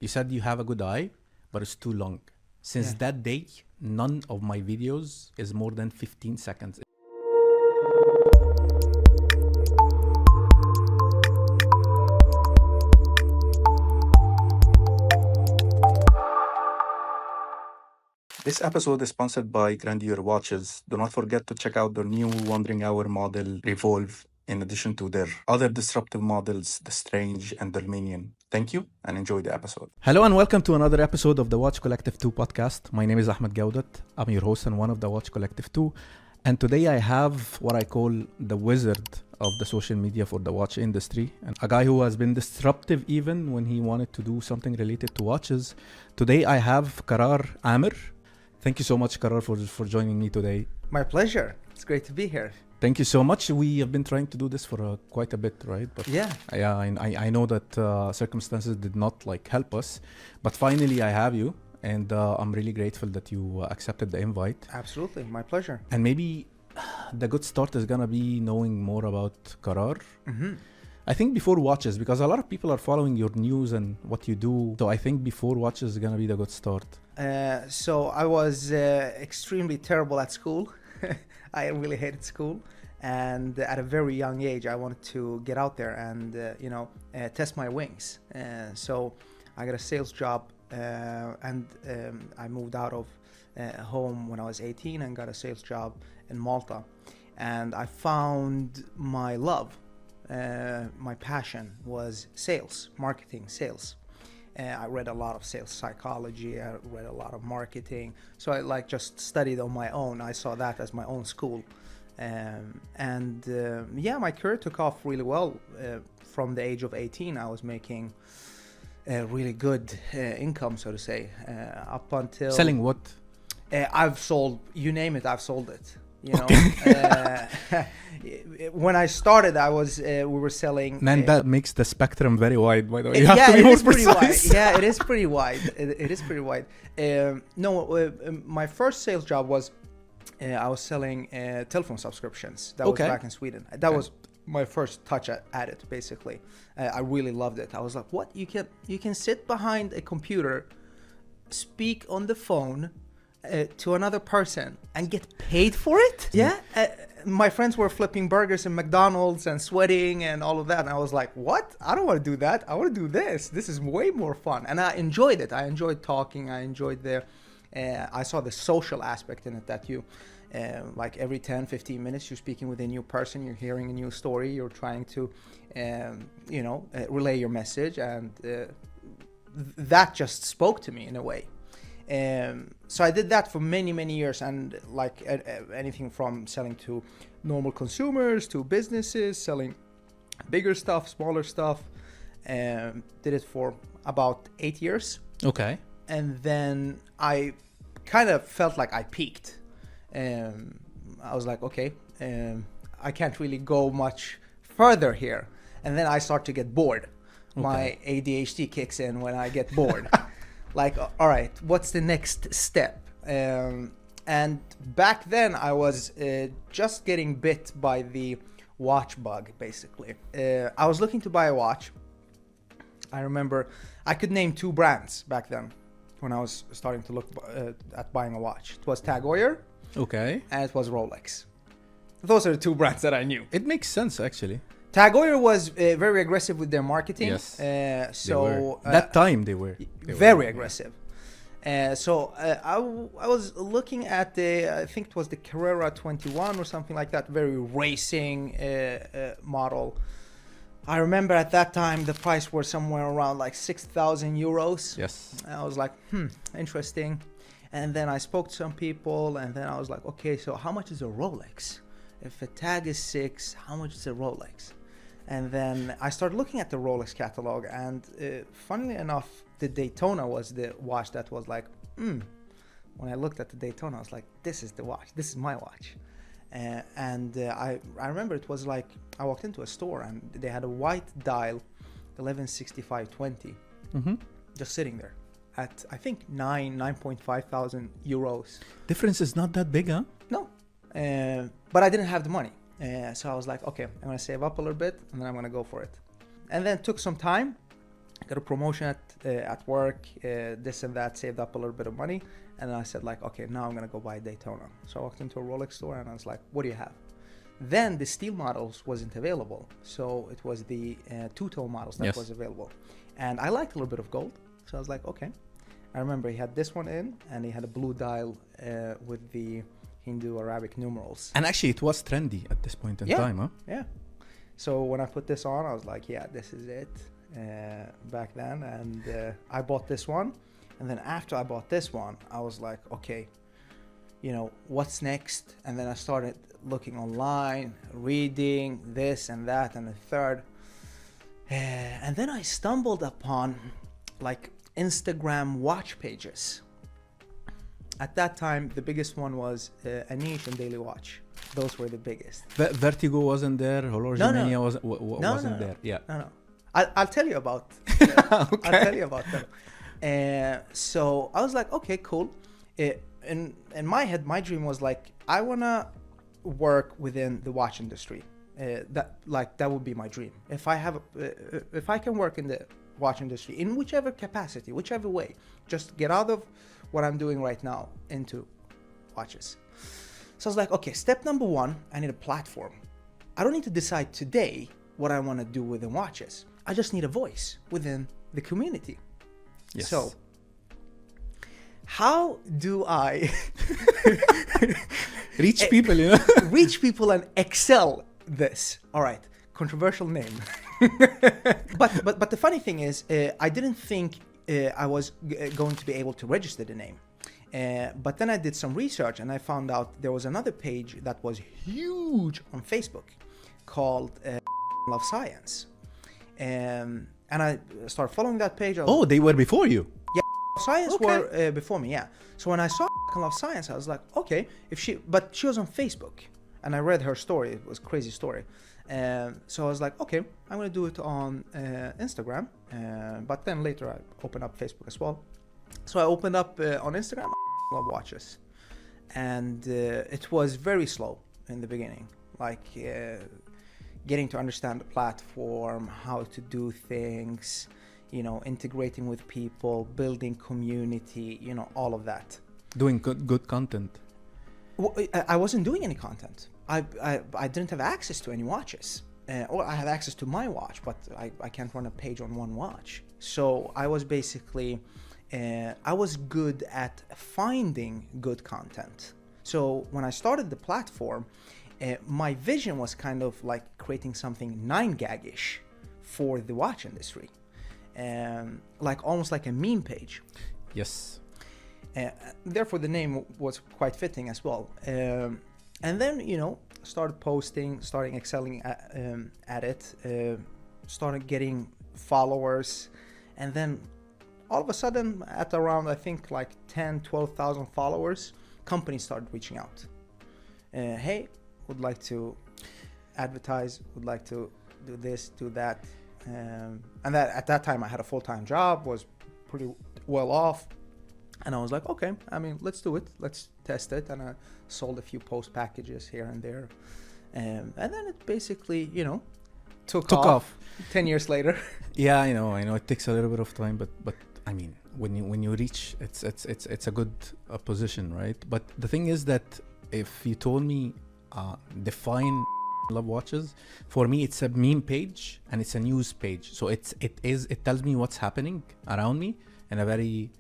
You said you have a good eye, but it's too long. Since that day, none of my videos is more than 15 seconds. This episode is sponsored by Grandeur Watches. Do not forget to check out their new Wandering Hour model, Revolve, in addition to their other disruptive models, the Strange and the Dominion. Thank you and enjoy the episode. Hello and welcome to another episode of the Watch Collective 2 podcast. My name is Ahmed Gaudat. I'm your host and one of the Watch Collective 2. And today I have what I call the wizard of the social media for the watch industry, and a guy who has been disruptive even when he wanted to do something related to watches. Today I have Karar Amir. Thank you so much, Karar, for joining me today. My pleasure. It's great to be here. Thank you so much. We have been trying to do this for quite a bit, right? But I know that circumstances did not help us, but finally I have you, and I'm really grateful that you accepted the invite. Absolutely, my pleasure. And maybe the good start is gonna be knowing more about Karar. Mm-hmm. I think before watches, because a lot of people are following your news and what you do. So I think before watches is gonna be the good start. So I was extremely terrible at school. I really hated school. And at a very young age, I wanted to get out there and, test my wings. So I got a sales job and I moved out of home when I was 18 and got a sales job in Malta. And I found my love. My passion was sales, marketing, sales. I read a lot of sales psychology. I read a lot of marketing. So I just studied on my own. I saw that as my own school. My career took off really well. From the age of 18, I was making really good income, so to say, up until... Selling what? I've sold, you name it, I've sold it. When I started, we were selling. Man, that makes the spectrum very wide. By the way, you have to be more precise. Yeah, it is pretty wide. It is pretty wide. My first sales job was I was selling telephone subscriptions. That was back in Sweden. That was my first touch at it. Basically, I really loved it. I was like, "What? You can sit behind a computer, speak on the phone." To another person and get paid for it? Yeah. My friends were flipping burgers in McDonald's and sweating and all of that. And I was like, what? I don't want to do that. I want to do this. This is way more fun. And I enjoyed it. I enjoyed talking. I enjoyed I saw the social aspect in it that you, every 10, 15 minutes, you're speaking with a new person. You're hearing a new story. You're trying to, relay your message. And that just spoke to me in a way. So I did that for many years, and anything from selling to normal consumers to businesses, selling bigger stuff, smaller stuff. Did it for about 8 years. Okay. And then I kind of felt like I peaked. I was like, okay, I can't really go much further here. And then I start to get bored. Okay. My ADHD kicks in when I get bored. All right, what's the next step? And back then I was just getting bit by the watch bug, basically. I was looking to buy a watch. I remember I could name 2 brands back then when I was starting to look at buying a watch. It was TAG Heuer. Okay. And it was Rolex. Those are the 2 brands that I knew. It makes sense, actually. TAG Heuer was very aggressive with their marketing. Yes, that time they were very aggressive. I was looking at I think it was the Carrera 21 or something like that, very racing model. I remember at that time the price was somewhere around 6,000 euros. Yes. And I was like, interesting. And then I spoke to some people, and then I was like, okay, so how much is a Rolex? If a tag is 6, how much is a Rolex? And then I started looking at the Rolex catalog, and funnily enough, the Daytona was the watch that was when I looked at the Daytona, I was like, this is the watch. This is my watch. I remember it was I walked into a store, and they had a white dial 116520 just sitting there at, I think, 9.5 thousand euros. Difference is not that big, huh? No. But I didn't have the money. So I was like, okay, I'm going to save up a little bit and then I'm going to go for it. And then it took some time. got a promotion at work, this and that, saved up a little bit of money. And I said like, okay, now I'm going to go buy a Daytona. So I walked into a Rolex store and I was like, what do you have? Then the steel models wasn't available. So it was the two-tone models that was available. And I liked a little bit of gold. So I was like, okay. I remember he had this one in, and he had a blue dial with the Hindu Arabic numerals. And actually it was trendy at this point in time, huh? Yeah. So when I put this on, I was like, yeah, this is it back then. And I bought this one. And then after I bought this one, I was like, okay, you know, what's next? And then I started looking online, reading this and that and the third. And then I stumbled upon like Instagram watch pages. At that time, the biggest one was Anish and Daily Watch. Those were the biggest. Vertigo wasn't there. Horology Mania wasn't there. Yeah. No. I'll tell you about. Okay. I'll tell you about them. So I was like, okay, cool. In my head, my dream was like, I wanna work within the watch industry. That would be my dream. If I can work in the watch industry in whichever capacity, whichever way, just get out of what I'm doing right now into watches. So I was like, okay, step number one, I need a platform. I don't need to decide today what I want to do within watches. I just need a voice within the community. Yes. So how do I reach people, you know? reach people and excel this? All right, controversial name. but the funny thing is, I didn't think I was going to be able to register the name. But then I did some research and I found out there was another page that was huge on Facebook called Love Science. And I started following that page. They were before you? Yeah, Science were before me, yeah. So when I saw Love Science, I was like, okay, but she was on Facebook. And I read her story. It was a crazy story. So I was like, okay, I'm going to do it on Instagram. But then later I opened up Facebook as well. So I opened up on Instagram, Love Watches. And it was very slow in the beginning. Like getting to understand the platform, how to do things, you know, integrating with people, building community, you know, all of that. Doing good content. Well, I wasn't doing any content. I didn't have access to any watches. Or I had access to my watch, but I can't run a page on one watch. So I was basically, I was good at finding good content. So when I started the platform, my vision was kind of like creating something 9gag-ish for the watch industry. Like almost like a meme page. Yes. Therefore the name was quite fitting as well. And then, you know, started posting, starting excelling at it, started getting followers. And then all of a sudden at around, I think like 12,000 followers, companies started reaching out. Hey, would like to advertise, would like to do this, do that. And that at that time I had a full-time job, was pretty well off. And I was like, okay, I mean, let's do it. Let's test it. And I sold a few post packages here and there. And then it basically, you know, took off 10 years later. Yeah, I know it takes a little bit of time, but I mean, when you reach, it's a good position, right? But the thing is that if you told me, define Love Watches, for me it's a meme page and it's a news page. So it tells me what's happening around me in a very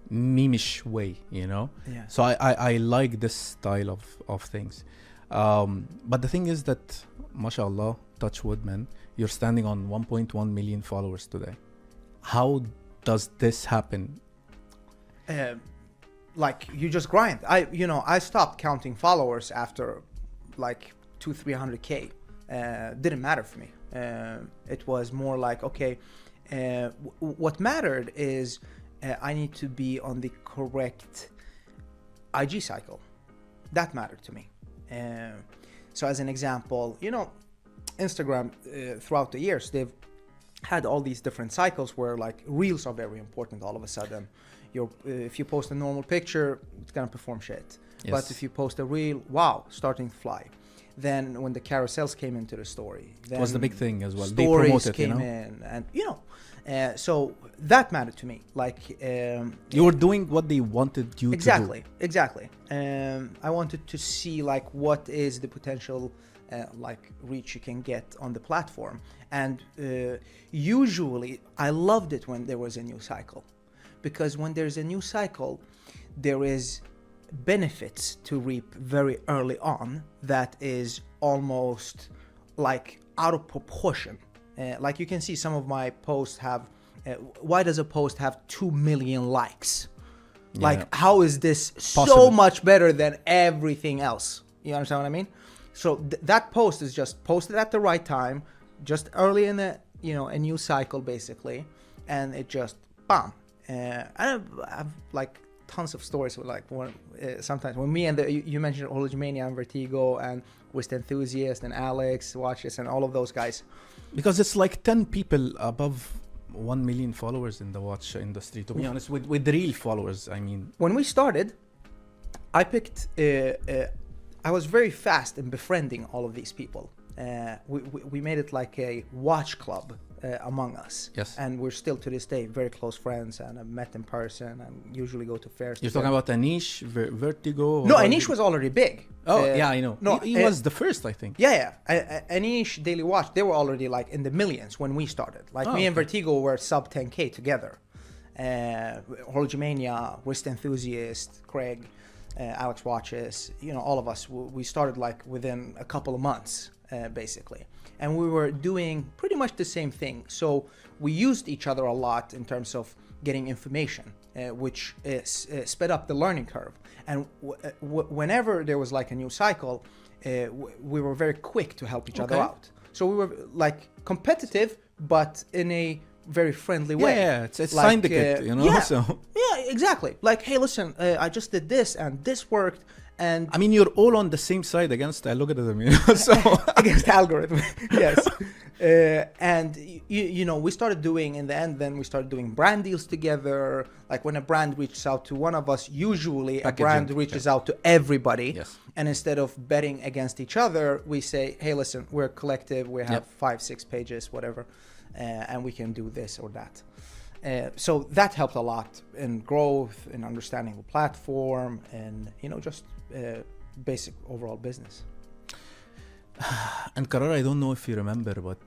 meme-ish way, you know. Yeah. So I like this style of things. But the thing is that, mashallah, touch wood, man, you're standing on 1.1 million followers today. How does this happen? Like you just grind. I stopped counting followers after like 200-300K. Didn't matter for me. It was more like, okay, what mattered is I need to be on the correct IG cycle. That mattered to me. So as an example, you know, Instagram throughout the years, they've had all these different cycles where like reels are very important all of a sudden. If you post a normal picture, it's gonna perform shit. Yes. But if you post a reel, wow, starting to fly. Then when the carousels came into the story, then it was the big thing as well. Stories they promoted, came you know? in, and you know, So that mattered to me. Like you were doing what they wanted you to do. Exactly. I wanted to see like what is the potential like reach you can get on the platform. And usually I loved it when there was a new cycle, because when there's a new cycle, there is benefits to reap very early on that is almost like out of proportion. Like you can see some of my posts have, why does a post have 2 million likes? Yeah. Like, how is this so much better than everything else? You understand what I mean? So that post is just posted at the right time, just early in the, you know, a new cycle basically. And it just, bam. I've like tons of stories with like sometimes when me and you mentioned Ologimania and Vertigo and Wist Enthusiast and Alex Watches and all of those guys. Because it's like 10 people above 1 million followers in the watch industry, to be honest, with the real followers. I mean, when we started, I picked, I was very fast in befriending all of these people. We made it like a watch club among us. Yes. And we're still to this day very close friends, and I've met in person and usually go to fairs. You're talking about Anish, Vertigo? No, Anish was already big. Oh, yeah, I know. No, he was the first, I think. Yeah. Anish, Daily Watch, they were already like in the millions when we started. Like me and Vertigo were sub 10K together. Ologimania, Wrist Enthusiast, Craig, Alex Watches, you know, all of us, we started like within a couple of months, basically. And we were doing pretty much the same thing. So we used each other a lot in terms of getting information, which sped up the learning curve. And whenever there was like a new cycle, we were very quick to help each other out. So we were like competitive, but in a very friendly way. Yeah, it's like, syndicate, you know? Yeah, exactly. Like, hey, listen, I just did this and this worked. And I mean, you're all on the same side against the algorithm, you know? So against the algorithm, yes. And you know, we started doing, in the end, then we started doing brand deals together. Like when a brand reaches out to one of us, usually a brand reaches out to everybody. Yes. And instead of betting against each other, we say, hey, listen, we're a collective. We have 5-6 pages, whatever, and we can do this or that. So that helped a lot in growth, in understanding the platform, and, you know, just basic overall business. And Karar, I don't know if you remember, but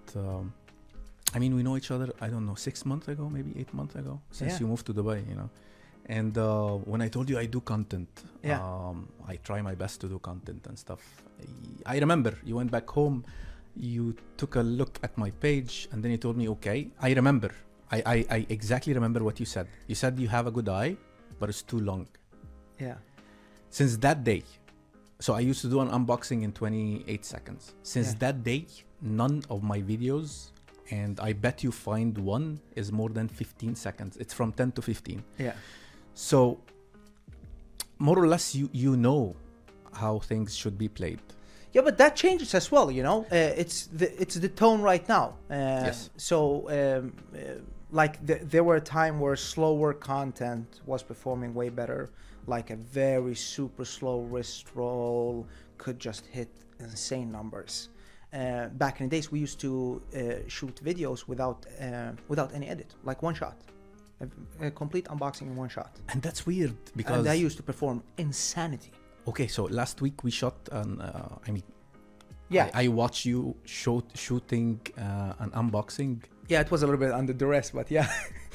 I mean, we know each other, I don't know, 6 months ago, maybe 8 months ago, since you moved to Dubai, you know. And when I told you I do content, I try my best to do content and stuff. I remember you went back home, you took a look at my page, and then you told me, okay, I remember. I exactly remember what you said. You said you have a good eye, but it's too long. Yeah. Since that day, so I used to do an unboxing in 28 seconds. Since that day, none of my videos, and I bet you find one, is more than 15 seconds. It's from 10 to 15. Yeah. So more or less, you know how things should be played. Yeah, but that changes as well, you know. It's the tone right now. Yes. So like there were a time where slower content was performing way better. Like a very super slow wrist roll could just hit insane numbers. Back in the days, we used to shoot videos without any edit, like one shot, a complete unboxing in one shot. And that's weird because and that used to perform insanity. Okay, so last week we shot I mean, I watched you shooting an unboxing. Yeah, it was a little bit under duress, but yeah.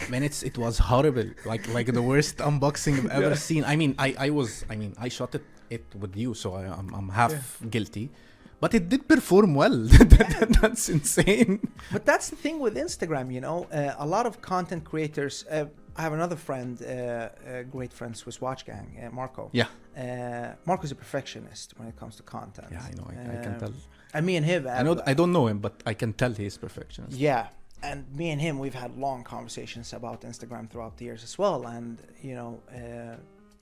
Man, it was horrible. Like the worst unboxing I've ever seen. I mean, I shot it with you, so I'm half guilty. But it did perform well. That's insane. But that's the thing with Instagram, you know. A lot of content creators. I have another friend, a great friend, Swiss Watch Gang, Marco. Yeah. Marco's a perfectionist when it comes to content. Yeah, I know. I can tell. And me and him. I don't know him, but I can tell he's perfectionist. Yeah. And me and him, we've had long conversations about Instagram throughout the years as well. And, you know,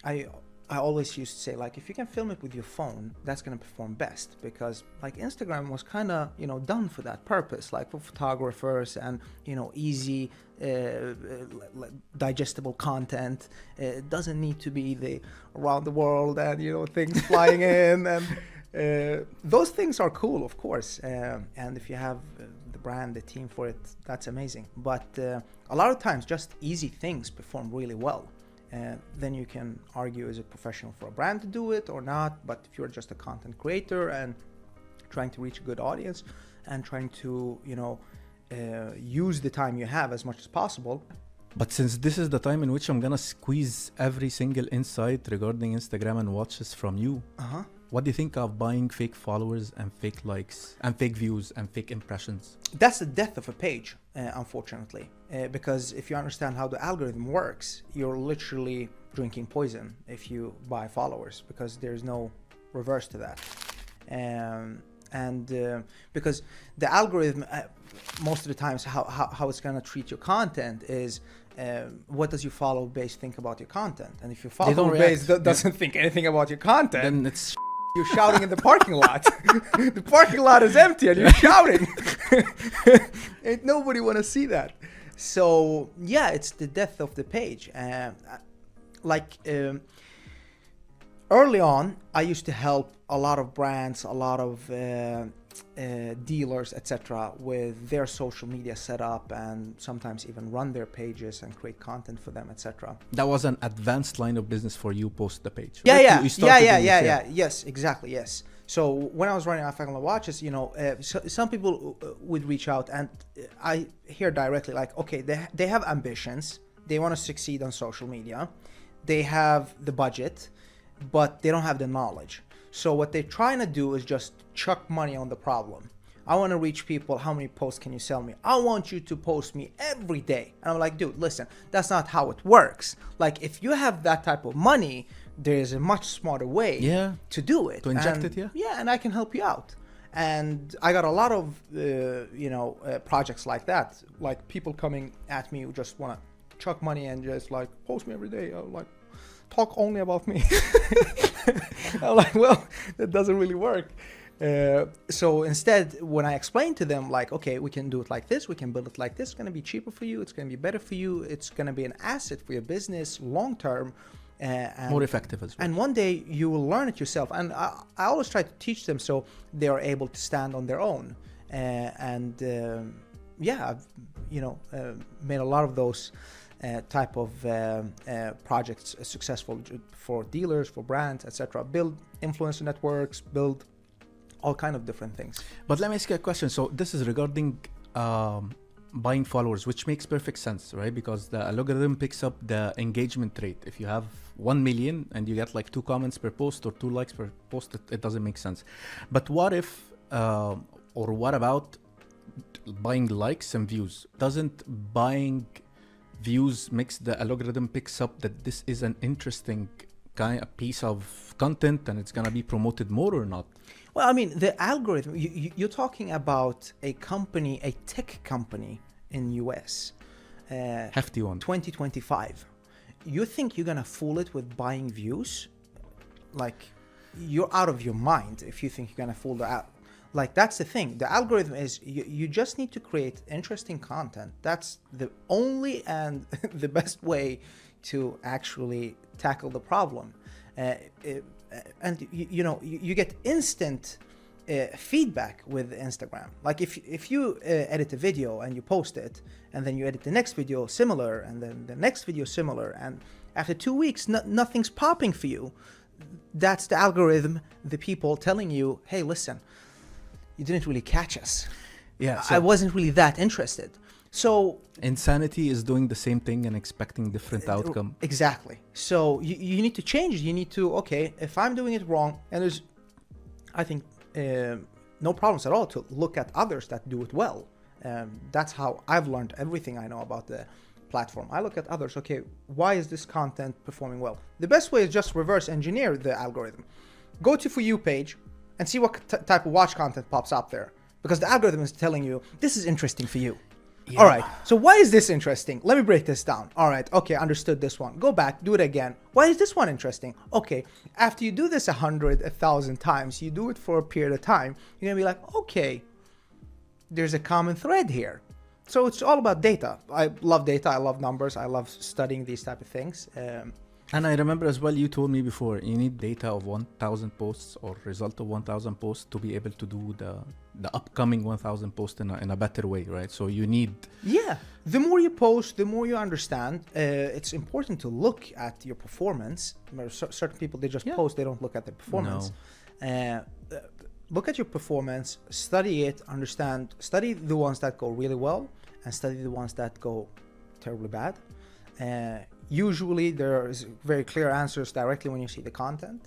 I always used to say, like, if you can film it with your phone, that's going to perform best. Because, like, Instagram was kind of, you know, done for that purpose, like for photographers and, you know, easy, digestible content. It doesn't need to be the around the world and, you know, things flying in. And those things are cool, of course. And if you have the brand, the team for it, that's amazing. But a lot of times just easy things perform really well. Then you can argue, is it professional for a brand to do it or not? But if you're just a content creator and trying to reach a good audience and trying to, use the time you have as much as possible. But since this is the time in which I'm gonna squeeze every single insight regarding Instagram and watches from you, what do you think of buying fake followers and fake likes and fake views and fake impressions? That's the death of a page, unfortunately, because if you understand how the algorithm works, you're literally drinking poison if you buy followers, because there's no reverse to that. Because the algorithm, most of the times, how it's going to treat your content is, what does your follow base think about your content? And if your follow base doesn't think anything about your content, then it's you're shouting in the parking lot. The parking lot is empty and you're shouting. Ain't nobody want to see that. So yeah, it's the death of the page. Early on, I used to help a lot of brands, a lot of dealers, etc., with their social media setup, and sometimes even run their pages and create content for them, etc. That was an advanced line of business for you post the page. Yeah, right? yeah. Yes, exactly. Yes. So when I was running IFL some people would reach out, and I hear directly like, okay, they have ambitions, they want to succeed on social media, they have the budget, but they don't have the knowledge. So what they're trying to do is just chuck money on the problem. I want to reach people. How many posts can you sell me? I want you to post me every day. And I'm like, dude, listen, that's not how it works. Like, if you have that type of money, there is a much smarter way to do it. To inject it, Yeah, and I can help you out. And I got a lot of, projects like that. Like people coming at me who just want to chuck money and just like post me every day. Like, talk only about me. I'm like, well, that doesn't really work. So instead, when I explain to them, like, okay, we can do it like this, we can build it like this, it's going to be cheaper for you, it's going to be better for you, it's going to be an asset for your business long term. And more effective as well. And one day you will learn it yourself. And I always try to teach them so they are able to stand on their own. I've made a lot of those type of projects successful for dealers, for brands, etc. Build influencer networks, build all kind of different things. But let me ask you a question. So this is regarding buying followers, which makes perfect sense, right? Because the algorithm picks up the engagement rate. If you have 1 million and you get like 2 comments per post or 2 likes per post, it doesn't make sense. But what if, or what about buying likes and views? Doesn't buying views makes the algorithm picks up that this is an interesting kind of piece of content and it's going to be promoted more or not? Well, I mean, the algorithm, you're talking about a company, a tech company in US. Hefty one. 2025. You think you're going to fool it with buying views? Like, you're out of your mind if you think you're going to fool the Like, that's the thing. The algorithm is, you just need to create interesting content. That's the only and the best way to actually tackle the problem. You get instant feedback with Instagram. Like if you edit a video and you post it, and then you edit the next video similar, and then the next video similar, and after 2 weeks nothing's popping for you, that's the algorithm, the people telling you, hey, listen, you didn't really catch us. Yeah, I wasn't really that interested. So insanity is doing the same thing and expecting different outcome. Exactly. So you need to change. You need to, okay, if I'm doing it wrong, and there's, I think, no problems at all to look at others that do it well. That's how I've learned everything I know about the platform. I look at others. Okay, why is this content performing well? The best way is just reverse engineer the algorithm. Go to For You page and see what type of watch content pops up there, because the algorithm is telling you this is interesting for you. Yeah. All right, so why is this interesting? Let me break this down. All right, okay, understood this one. Go back, do it again. Why is this one interesting? Okay, after you do this 100, 1,000 times, you do it for a period of time, you're gonna be like, okay, there's a common thread here. So it's all about data. I love data, I love numbers, I love studying these type of things. And I remember as well, you told me before, you need data of 1,000 posts or result of 1,000 posts to be able to do the upcoming 1,000 posts in a better way, right? So you need... Yeah. The more you post, the more you understand. It's important to look at your performance. Certain people, they just post, they don't look at the performance. No. Look at your performance, study it, understand, study the ones that go really well and study the ones that go terribly bad. Usually there is very clear answers directly when you see the content.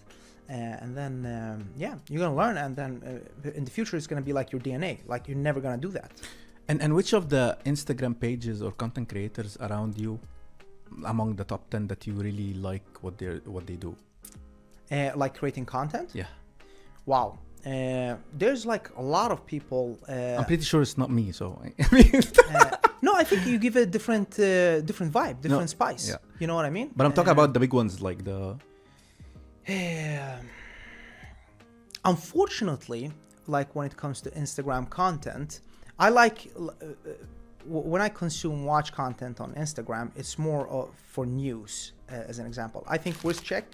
And then, you're going to learn. And then in the future, it's going to be like your DNA. Like you're never going to do that. And which of the Instagram pages or content creators around you, among the top 10 that you really like what they do? Like creating content? Yeah. Wow. There's like a lot of people. I'm pretty sure it's not me. So no, I think you give a different vibe, different spice. Yeah. You know what I mean? But I'm talking about the big ones, like the. Unfortunately, like when it comes to Instagram content, I like when I watch content on Instagram, it's more for news. As an example, I think WizCheck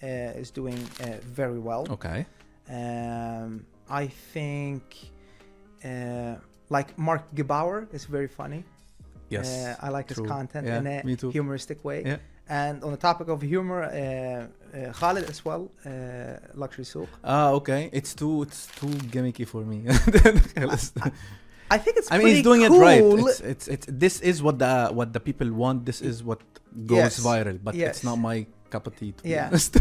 is doing very well. Okay. I think like Mark Gebauer is very funny. Yes, I like his content in a humoristic way. Yeah. And on the topic of humor, Khalid as well, Luxury Souk. Okay. It's too gimmicky for me. I think it's. I mean, he's doing cool. it right. It's this is what the people want. This is what goes viral. But it's not my cup of tea, to be honest.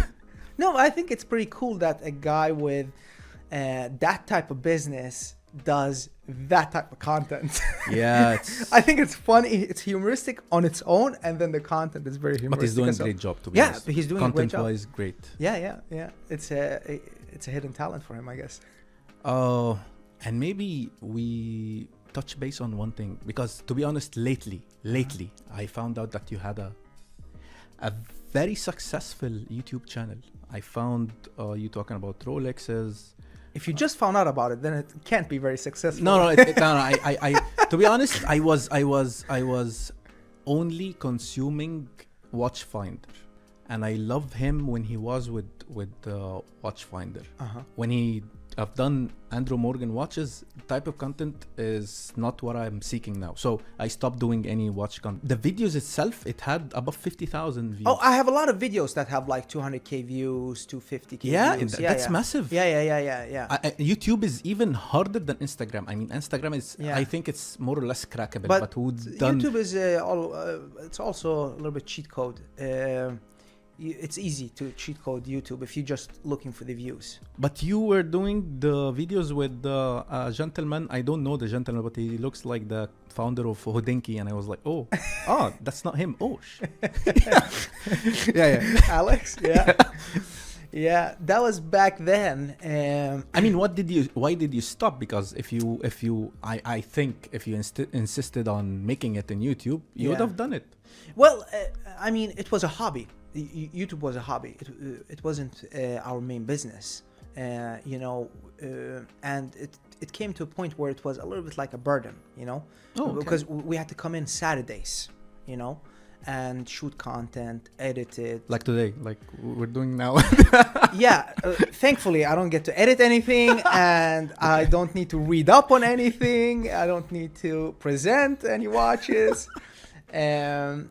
No, I think it's pretty cool that a guy with that type of business does that type of content. Yeah. I think it's funny. It's humoristic on its own, and then the content is very humoristic. But he's doing a great job, to be honest. Yeah, he's doing a great job. Content-wise, great. Yeah. It's a hidden talent for him, I guess. Oh, and maybe we touch base on one thing, because to be honest, lately, I found out that you had a very successful YouTube channel. I found you talking about Rolexes. If you just found out about it, then it can't be very successful. No. I to be honest, I was only consuming Watchfinder, and I love him when he was with Watchfinder. When I've done Andrew Morgan watches, type of content is not what I'm seeking now. So I stopped doing any watch content. The videos itself, it had above 50,000 views. Oh, I have a lot of videos that have like 200k views, 250k views. That's massive. Yeah. YouTube is even harder than Instagram. I mean, Instagram is, I think it's more or less crackable. But YouTube is it's also a little bit cheat code. It's easy to cheat code YouTube if you're just looking for the views. But you were doing the videos with the gentleman. I don't know the gentleman, but he looks like the founder of Hodinkee, and I was like, oh, that's not him. Oh, yeah. Alex, yeah, that was back then. I mean, why did you stop? Because I think if you insisted on making it in YouTube, you would have done it. Well, I mean, it was a hobby. YouTube was a hobby. It wasn't our main business, and it came to a point where it was a little bit like a burden, because we had to come in Saturdays, and shoot content, edit it. Like today, like we're doing now. Yeah, thankfully I don't get to edit anything, and I don't need to read up on anything. I don't need to present any watches, and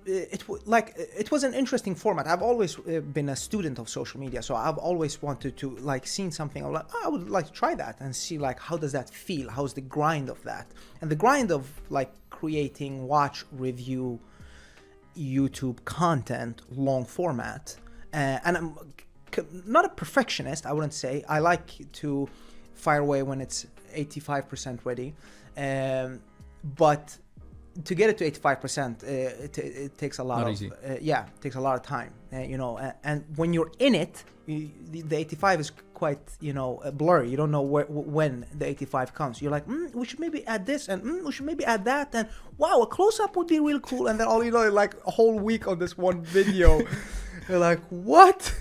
it was an interesting format. I've always been a student of social media, so I've always wanted to seen something. I'm like, I would like to try that and see how does that feel? How's the grind of that? And the grind of creating watch review YouTube content, long format. And I'm not a perfectionist, I wouldn't say. I like to fire away when it's 85% ready, but to get it to 85%, it takes a lot it takes a lot of time, and when you're in it, the 85 is quite, blurry. You don't know when the 85 comes. You're like, we should maybe add this, and we should maybe add that, and wow, a close-up would be real cool. And then all a whole week on this one video. You're like, what?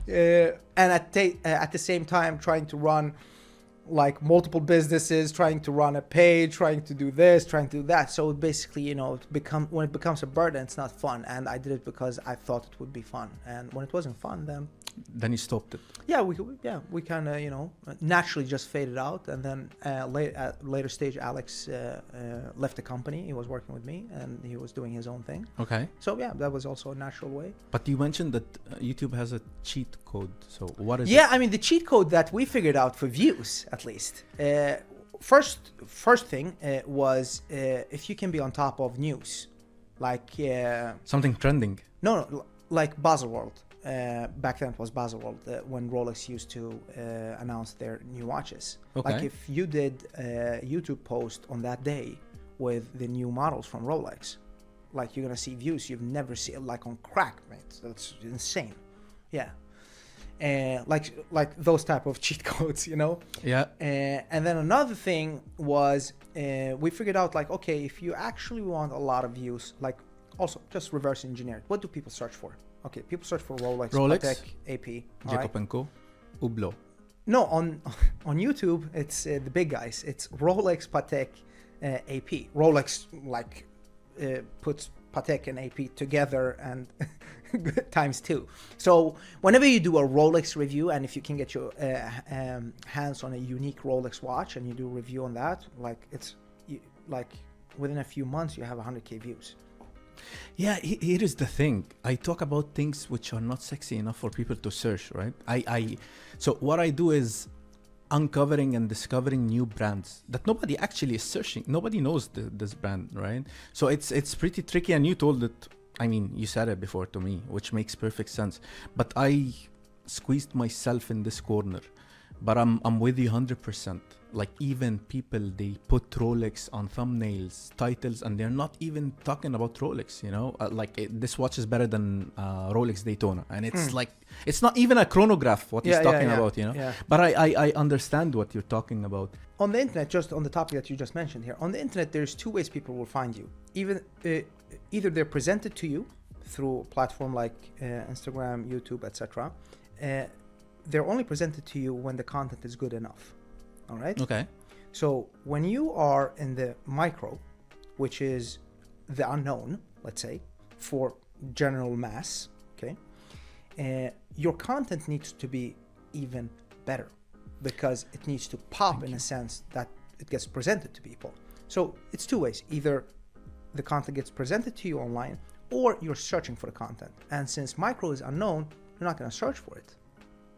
And at the same time trying to run like multiple businesses, trying to run a page, trying to do this, trying to do that. So basically, you know, when it becomes a burden, it's not fun. And I did it because I thought it would be fun. And when it wasn't fun, then you stopped it. Yeah, we kind of, you know, naturally just faded out. And then at later stage, Alex left the company. He was working with me and he was doing his own thing. Okay. So yeah, that was also a natural way. But you mentioned that YouTube has a cheat code. So what is it? Yeah, I mean, the cheat code that we figured out for views, at least. First thing was if you can be on top of news, like something trending. No, like Baselworld. Back then it was Baselworld when Rolex used to announce their new watches. Okay. Like if you did a YouTube post on that day with the new models from Rolex, like you're gonna see views you've never seen, like on crack, mate. That's insane. Yeah. Like those type of cheat codes, you know. Yeah. And then another thing was we figured out, like, okay, if you actually want a lot of views, like also just reverse engineer, what do people search for? Okay, people search for Rolex, Patek, AP, Jacob & Co, Hublot. No, on YouTube it's the big guys. It's Rolex, Patek, AP. Rolex puts Patek and AP together and times 2. So whenever you do a Rolex review, and if you can get your hands on a unique Rolex watch and you do a review on that, like like within a few months you have 100K views. Yeah, here is the thing. I talk about things which are not sexy enough for people to search, right? So what I do is uncovering and discovering new brands that nobody actually is searching. Nobody knows this brand, right? So it's pretty tricky, and you told it. I mean, you said it before to me, which makes perfect sense. But I squeezed myself in this corner. But I'm with you 100%. Like even people, they put Rolex on thumbnails, titles, and they're not even talking about Rolex, you know? This watch is better than Rolex Daytona. And it's like, it's not even a chronograph what he's talking about, you know? Yeah. But I understand what you're talking about. On the internet, just on the topic that you just mentioned here, on the internet, there's 2 ways people will find you. Either they're presented to you through a platform like Instagram, YouTube, etc. They're only presented to you when the content is good enough. All right? Okay. So when you are in the micro, which is the unknown, let's say, for general mass, okay, your content needs to be even better because it needs to pop in a sense that it gets presented to people. So it's 2 ways. Either the content gets presented to you online or you're searching for the content. And since micro is unknown, you're not going to search for it.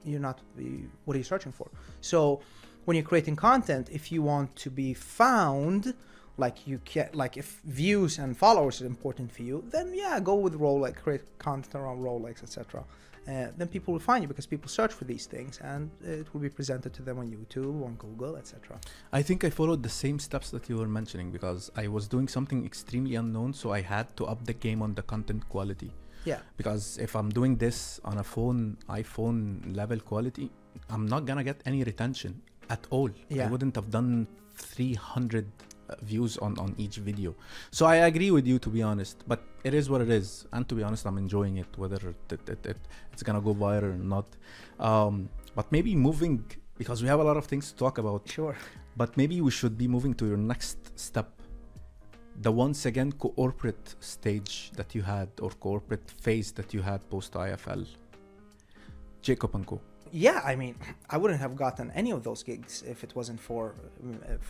What are you searching for? So when you're creating content, if you want to be found, like if views and followers are important for you, then yeah, go with Rolex, create content around Rolex, etc. Then people will find you because people search for these things, and it will be presented to them on YouTube, on Google, etc. I think I followed the same steps that you were mentioning because I was doing something extremely unknown, so I had to up the game on the content quality. Yeah. Because if I'm doing this on a iPhone level quality, I'm not gonna get any retention at all. Yeah. I wouldn't have done 300 views on each video. So I agree with you, to be honest, but it is what it is. And to be honest, I'm enjoying it, whether it's gonna go viral or not. But maybe moving, because we have a lot of things to talk about. Sure. But maybe we should be moving to your next step. The once again corporate stage that you had, or corporate phase that you had post IFL. Jacob & Co. Yeah, I mean, I wouldn't have gotten any of those gigs if it wasn't for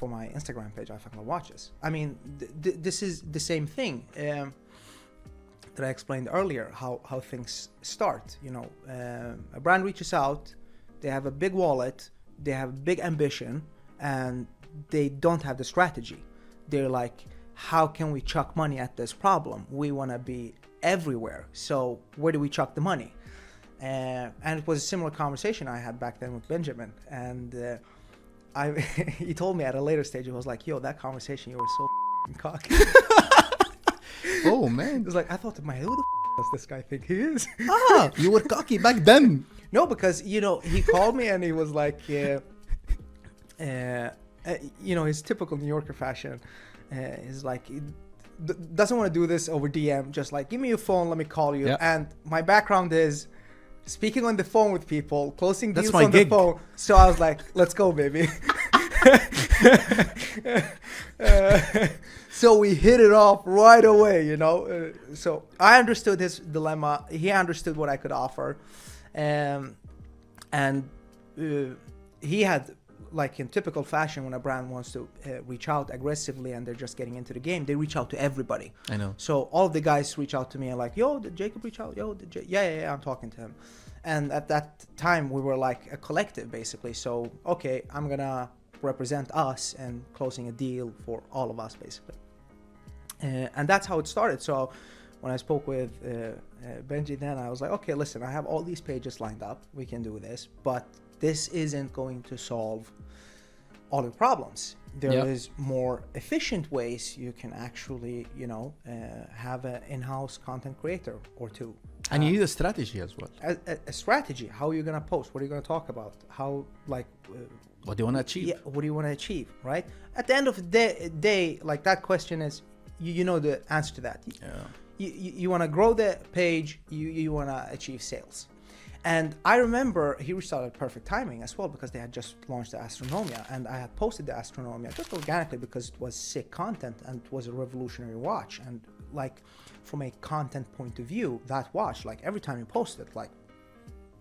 my Instagram page, IFL. I mean, this is the same thing that I explained earlier, how things start. You know, a brand reaches out, they have a big wallet, they have big ambition, and they don't have the strategy. They're like, how can we chuck money at this problem? We want to be everywhere. So where do we chuck the money? And it was a similar conversation I had back then with Benjamin. And he told me at a later stage, he was like, yo, that conversation, you were so cocky. Oh, man. It was like, I thought to my head, who the does this guy think he is? You were cocky back then. No, because, you know, he called me and he was like, you know, his typical New Yorker fashion. Is like, doesn't want to do this over DM, just like, give me your phone, let me call you. Yep. And my background is speaking on the phone with people, closing deals on the phone. So I was like, let's go, baby. So we hit it off right away, you know. So I understood his dilemma. He understood what I could offer. And he had, like in typical fashion, when a brand wants to reach out aggressively and they're just getting into the game, they reach out to everybody. I know. So all of the guys reach out to me and like, yo, did Jacob reach out? Yo, yeah, I'm talking to him. And at that time, we were like a collective, basically. So, okay, I'm going to represent us and closing a deal for all of us, basically. And that's how it started. So when I spoke with Benji then, I was like, okay, listen, I have all these pages lined up. We can do this. But this isn't going to solve all your problems. There is more efficient ways you can actually, you know, have an in-house content creator or two. And you need a strategy as well. A strategy. How are you going to post? What are you going to talk about? How, like... what do you want to achieve? Yeah, what do you want to achieve, right? At the end of the day, like that question is, you know the answer to that. Yeah. You want to grow the page, you want to achieve sales. And I remember he reached out at perfect timing as well, because they had just launched the Astronomia, and I had posted the Astronomia just organically because it was sick content and it was a revolutionary watch. And like from a content point of view, that watch, like every time you post it, like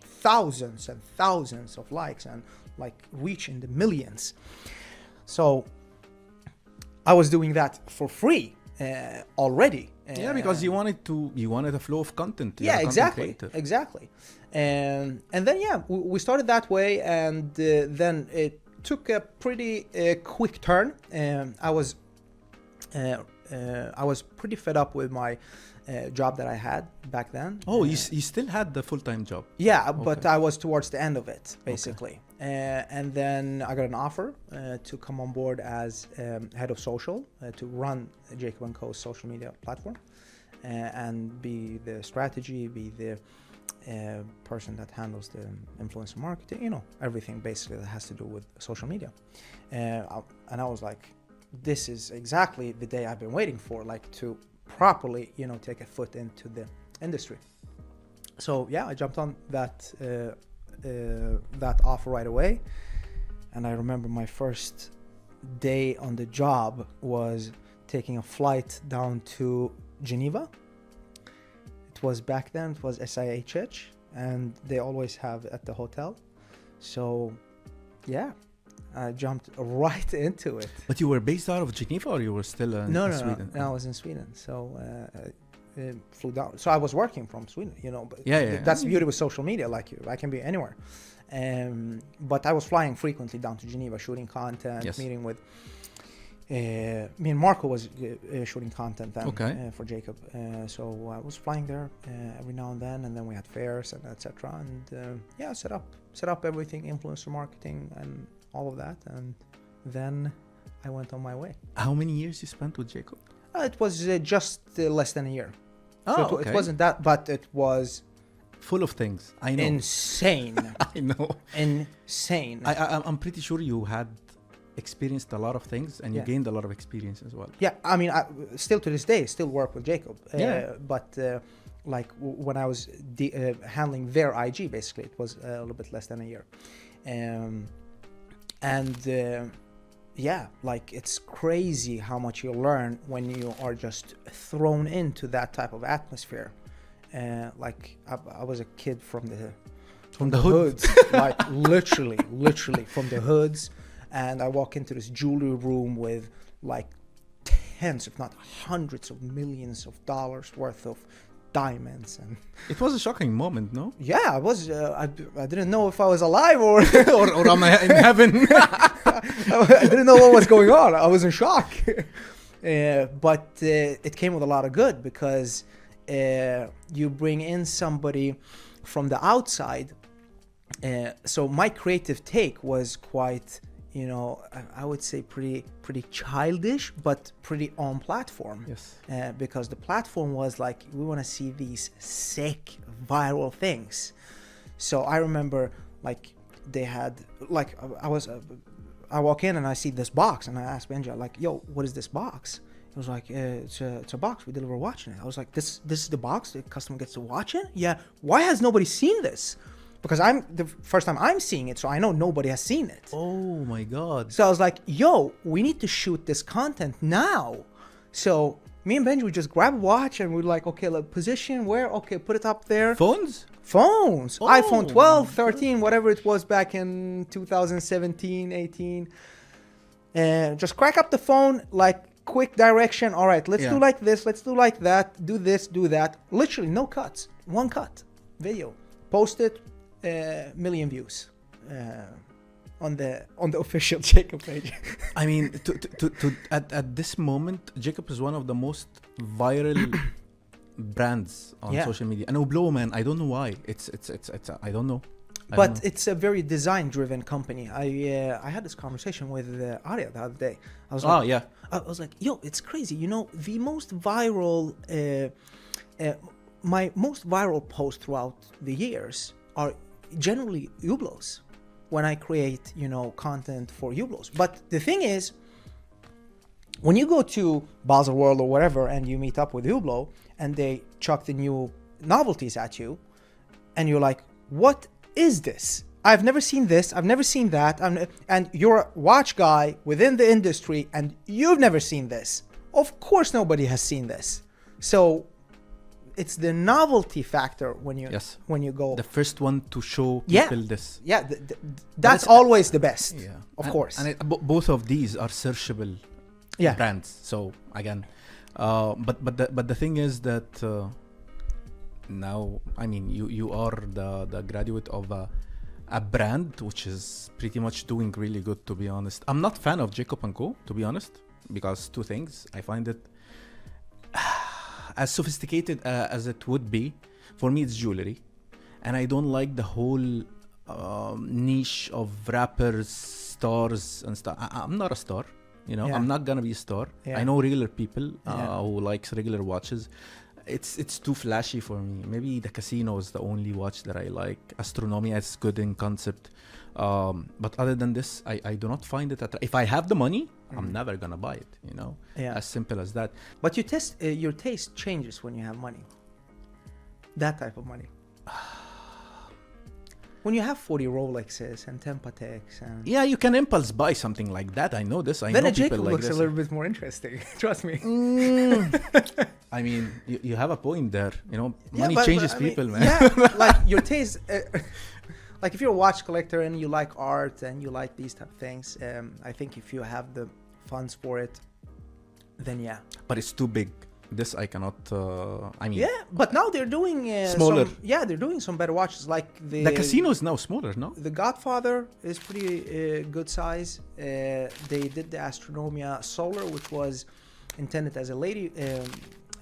thousands and thousands of likes and like reach in the millions. So I was doing that for free already. Yeah, because you wanted a flow of content. Yeah, exactly. And then we started that way, and then it took a pretty quick turn. I was pretty fed up with my job that I had back then. Oh, you still had the full-time job? Yeah, but I was towards the end of it, basically. Okay. And then I got an offer to come on board as head of social to run Jacob & Co.'s social media platform and be the strategy, be the person that handles the influencer marketing, you know, everything basically that has to do with social media. And I was like, this is exactly the day I've been waiting for, like to properly, you know, take a foot into the industry. So yeah, I jumped on that offer right away. And I remember my first day on the job was taking a flight down to Geneva. It was back then, it was SIHH, and they always have at the hotel. So yeah, I jumped right into it. But you were based out of Geneva, or you were still in Sweden? No, I was in Sweden. So flew down. So I was working from Sweden, you know. But that's the beauty with social media. Like I can be anywhere. But I was flying frequently down to Geneva, shooting content, meeting with. Me and Marco was shooting content then for Jacob. So I was flying there every now and then we had fairs and etc. And set up everything, influencer marketing and all of that. And then I went on my way. How many years you spent with Jacob? It was just less than a year. Oh, so it wasn't that, but it was full of things. I know. Insane. I know. Insane. I'm pretty sure you had experienced a lot of things and you gained a lot of experience as well. Yeah, I mean, I still to this day still work with Jacob. But like when I was handling their IG, basically, it was a little bit less than a year. Like it's crazy how much you learn when you are just thrown into that type of atmosphere. Like I was a kid from the hoods, like literally from the hoods. And I walk into this jewelry room with like tens, if not hundreds of millions of dollars worth of diamonds. And it was a shocking moment, no? Yeah, I was. I didn't know if I was alive or or am I in heaven? I didn't know what was going on. I was in shock. But it came with a lot of good because you bring in somebody from the outside. So my creative take was quite, you know, I would say pretty childish, but pretty on platform. Yes. Because the platform was like, we want to see these sick viral things. So I remember like they had like I walk in and I see this box and I asked Benji like, yo, what is this box? He was like, it's a box. We deliver watching it. I was like, this is the box the customer gets to watch it? Yeah. Why has nobody seen this? because I'm the first time I'm seeing it, so I know nobody has seen it. Oh my God. So I was like, yo, we need to shoot this content now. So me and Benji would just grab a watch and we'd like, okay, like position where? Okay, put it up there. Phones? Phones. Oh, iPhone 12, 13, whatever it was back in 2017, 18. And just crack up the phone, like quick direction. All right, let's do like this. Let's do like that. Do this, do that. Literally no cuts. One cut. Video. Post it. Million views. On the official Jacob page. I mean, at this moment, Jacob is one of the most viral brands on social media. And Oblo, man, I don't know why. It's I don't know. But it's a very design-driven company. I had this conversation with Arya the other day. I was like, I was like, yo, it's crazy. You know, the most viral, my most viral posts throughout the years are generally Ublos. When I create, you know, content for Ublos. But the thing is, when you go to Basel World or whatever and you meet up with Ublo and they chuck the new novelties at you and you're like, what is this? I've never seen this. I've never seen that. And you're a watch guy within the industry and you've never seen this. Of course, nobody has seen this. So it's the novelty factor when you go. The first one to show people this. Yeah, that's always the best. Yeah, of course. And both of these are searchable brands. So again, but the thing is that now, I mean, you are the graduate of a brand which is pretty much doing really good, to be honest. I'm not a fan of Jacob & Co, to be honest, because two things. I find it as sophisticated as it would be. For me, it's jewelry. And I don't like the whole niche of rappers, stars and stuff. I'm not a star, you know. I'm not gonna be a star. I know regular people who likes regular watches. It's too flashy for me. Maybe the Casino is the only watch that I like. Astronomia is good in concept. But other than this, I do not find it if I have the money, I'm never gonna buy it, you know. As simple as that. But your taste changes when you have money. That type of money. When you have 40 Rolexes and 10 Pateks and you can impulse buy something like that. I know this. I then know a people Jacob like looks this. a little bit more interesting. Trust me. I mean, you have a point there. You know, money changes people, man. Yeah, like your taste. Like if you're a watch collector and you like art and you like these type of things, I think if you have the funds for it, then But it's too big. This I cannot. I mean. Yeah, but now they're doing smaller. They're doing some better watches. Like the Casino is now smaller, no? The Godfather is pretty good size. They did the Astronomia Solar, which was intended as a lady.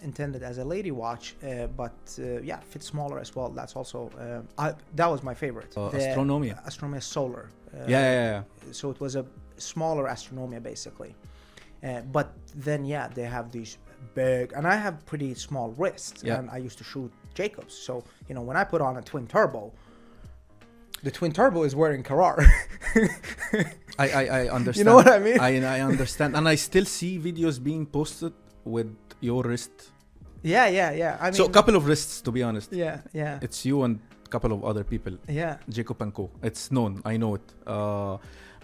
Intended as a lady watch, but fits smaller as well. That's also that was my favorite. Astronomia Solar. So it was a smaller Astronomia basically, but then they have these big, and I have pretty small wrists, and I used to shoot Jacobs. So you know, when I put on a twin turbo, the twin turbo is wearing Karar. I understand. You know what I mean? I understand, and I still see videos being posted with your wrist. Yeah. I mean, so a couple of wrists, to be honest. Yeah. It's you and a couple of other people. Yeah. Jacob & Co. It's known. I know it.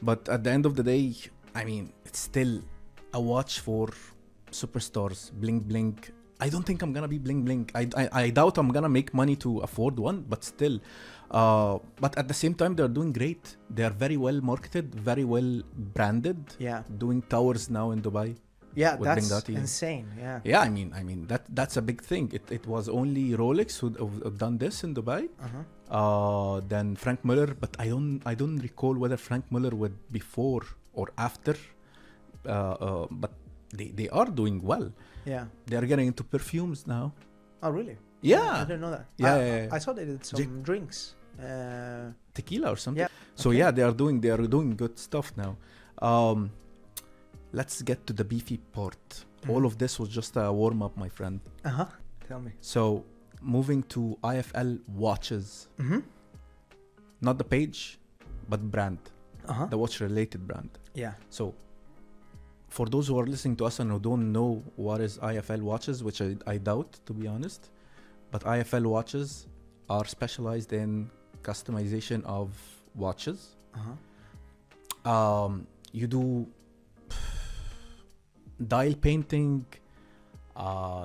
But at the end of the day, I mean, it's still a watch for superstars. Bling bling. I don't think I'm gonna be bling bling. I doubt I'm gonna make money to afford one. But still. But at the same time, they're doing great. They are very well marketed, very well branded. Yeah. Doing towers now in Dubai. Yeah, that's Bengati. insane. Yeah. Yeah, I mean that's a big thing. It was only Rolex who've done this in Dubai. Then Frank Muller, but I don't recall whether Frank Muller would before or after. But they are doing well. Yeah. They are getting into perfumes now. Oh really? Yeah. I didn't know that. Yeah. I saw they did some drinks. Tequila or something. Yeah. So they are doing good stuff now. Let's get to the beefy part. All of this was just a warm-up, my friend. Tell me. So, moving to IFL watches. Not the page, but brand. The watch-related brand. Yeah. So, for those who are listening to us and who don't know what is IFL watches, which I doubt, to be honest, but IFL watches are specialized in customization of watches. Uh-huh. You do dial painting.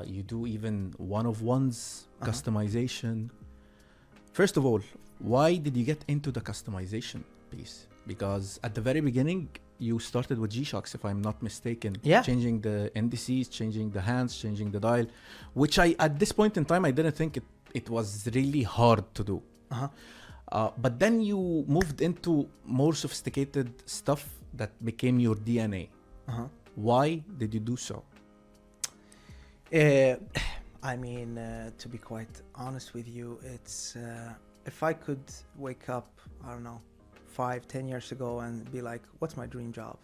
You do even one-of-ones customization. First of all, why did you get into the customization piece? Because at the very beginning, you started with G-Shocks, if I'm not mistaken. Yeah. Changing the NDCs, changing the hands, changing the dial, which at this point in time, I didn't think it was really hard to do. Uh-huh. But then you moved into more sophisticated stuff that became your DNA. Uh-huh. Why did you do so? I mean, to be quite honest with you, it's if I could wake up, I don't know, 5-10 years ago and be like, what's my dream job?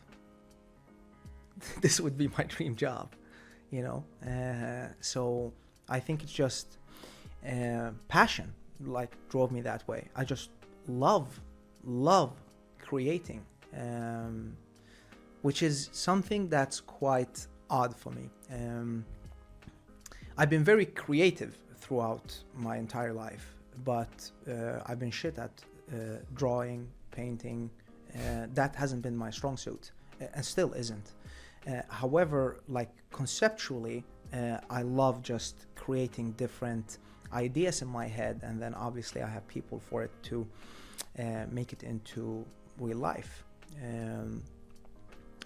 This would be my dream job, you know? So I think it's just passion, like, drove me that way. I just love creating, which is something that's quite odd for me. I've been very creative throughout my entire life, but I've been shit at drawing, painting. That hasn't been my strong suit, and still isn't. However, like, conceptually, I love just creating different ideas in my head, and then obviously I have people for it to make it into real life.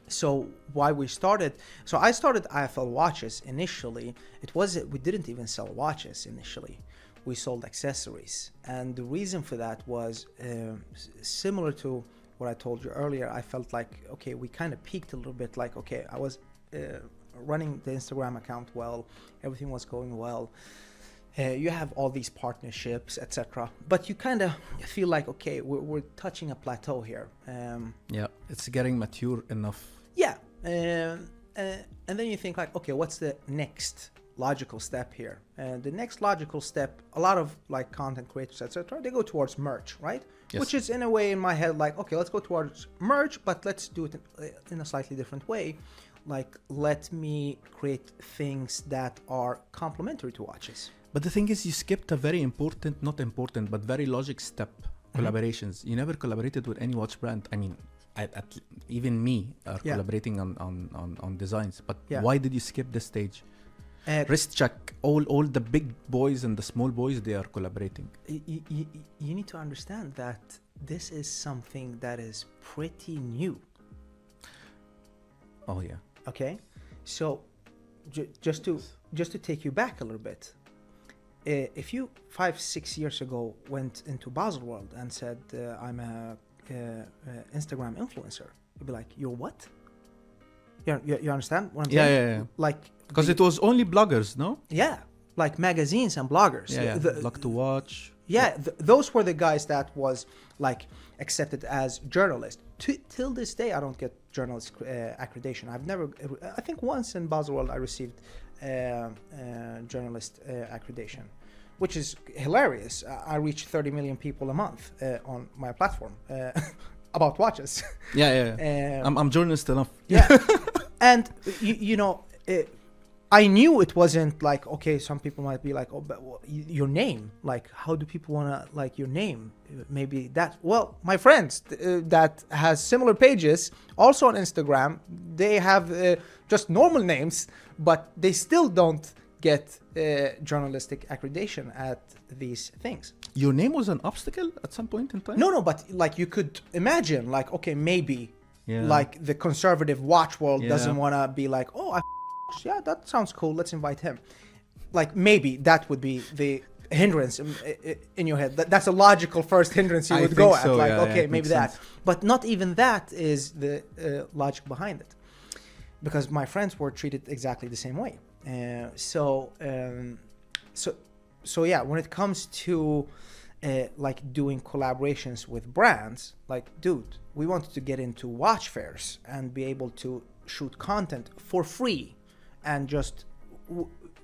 So why we started, so I started IFL watches initially. We didn't even sell watches initially. We sold accessories. And the reason for that was similar to what I told you earlier. I felt like, okay, we kind of peaked a little bit, like, okay, I was running the Instagram account well, everything was going well. You have all these partnerships, etc. But you kind of feel like, okay, we're touching a plateau here. Yeah, it's getting mature enough. Yeah, and then you think like, okay, what's the next logical step here? The next logical step, a lot of like content creators, etc., they go towards merch, right? Yes. Which is in a way in my head like, okay, let's go towards merch, but let's do it in a slightly different way. Like, let me create things that are complementary to watches. But the thing is, you skipped a very important, not important, but very logic step, collaborations. You never collaborated with any watch brand. I mean, even me are collaborating on designs. But why did you skip this stage? Wrist check, all the big boys and the small boys, they are collaborating. You need to understand that this is something that is pretty new. Oh, yeah. Okay, so just to take you back a little bit, if you 5-6 years ago went into Baselworld and said I'm a Instagram influencer, you'd be like, you're what? You understand what I'm saying? Yeah. Like, because it was only bloggers, no? Yeah, like magazines and bloggers. Yeah. Like to watch. Yeah, those were the guys that was like accepted as journalists. Till this day, I don't get journalist accreditation. I think once in Baselworld I received journalist accreditation, which is hilarious. I reach 30 million people a month on my platform about watches. Yeah. I'm journalist enough. Yeah, and you know. I knew it wasn't like, okay, some people might be like, oh, but your name, like, how do people want to like your name? Maybe that, well, my friends that has similar pages also on Instagram, they have just normal names, but they still don't get journalistic accreditation at these things. Your name was an obstacle at some point in time? No, but like you could imagine, like, okay, maybe like the conservative watch world doesn't want to be like, oh, yeah, that sounds cool, let's invite him. Like, maybe that would be the hindrance in your head. That's a logical first hindrance you would go at. Like, okay, maybe that. Sense. But not even that is the logic behind it. Because my friends were treated exactly the same way. So yeah, when it comes to like doing collaborations with brands, like, dude, we wanted to get into watch fairs and be able to shoot content for free. And just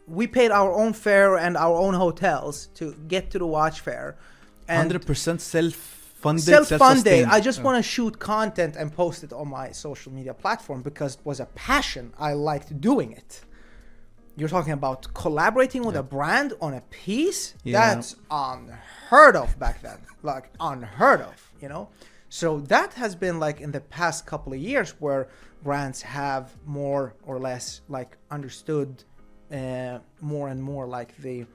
we paid our own fare and our own hotels to get to the watch fair. And 100% self-funded. I just want to shoot content and post it on my social media platform because it was a passion. I liked doing it. you're talking about collaborating with a brand on a piece. Yeah. That's unheard of back then, like unheard of, you know. So that has been like in the past couple of years where brands have more or less like understood more and more like the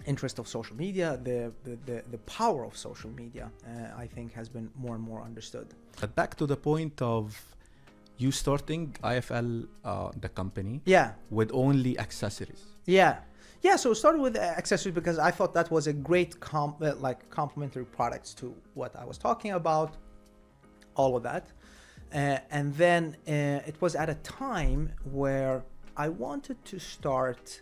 interest of social media, the power of social media, I think has been more and more understood. But back to the point of you starting IFL, the company, with only accessories. Yeah, so it started with accessories because I thought that was a great complementary products to what I was talking about, all of that. And then it was at a time where I wanted to start,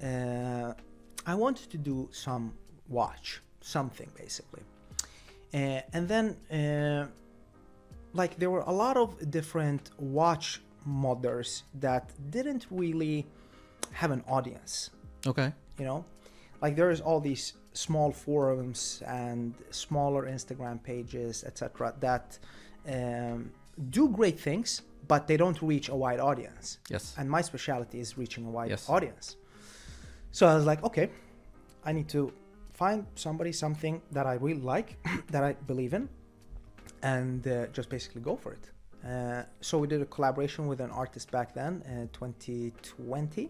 I wanted to do some watch, something basically. And then like there were a lot of different watch modders that didn't really have an audience. Okay. You know, like there's all these small forums and smaller Instagram pages, etc., that do great things, but they don't reach a wide audience. Yes. And my specialty is reaching a wide audience. So I was like, okay, I need to find something that I really like, that I believe in, and just basically go for it. So we did a collaboration with an artist back then, 2020.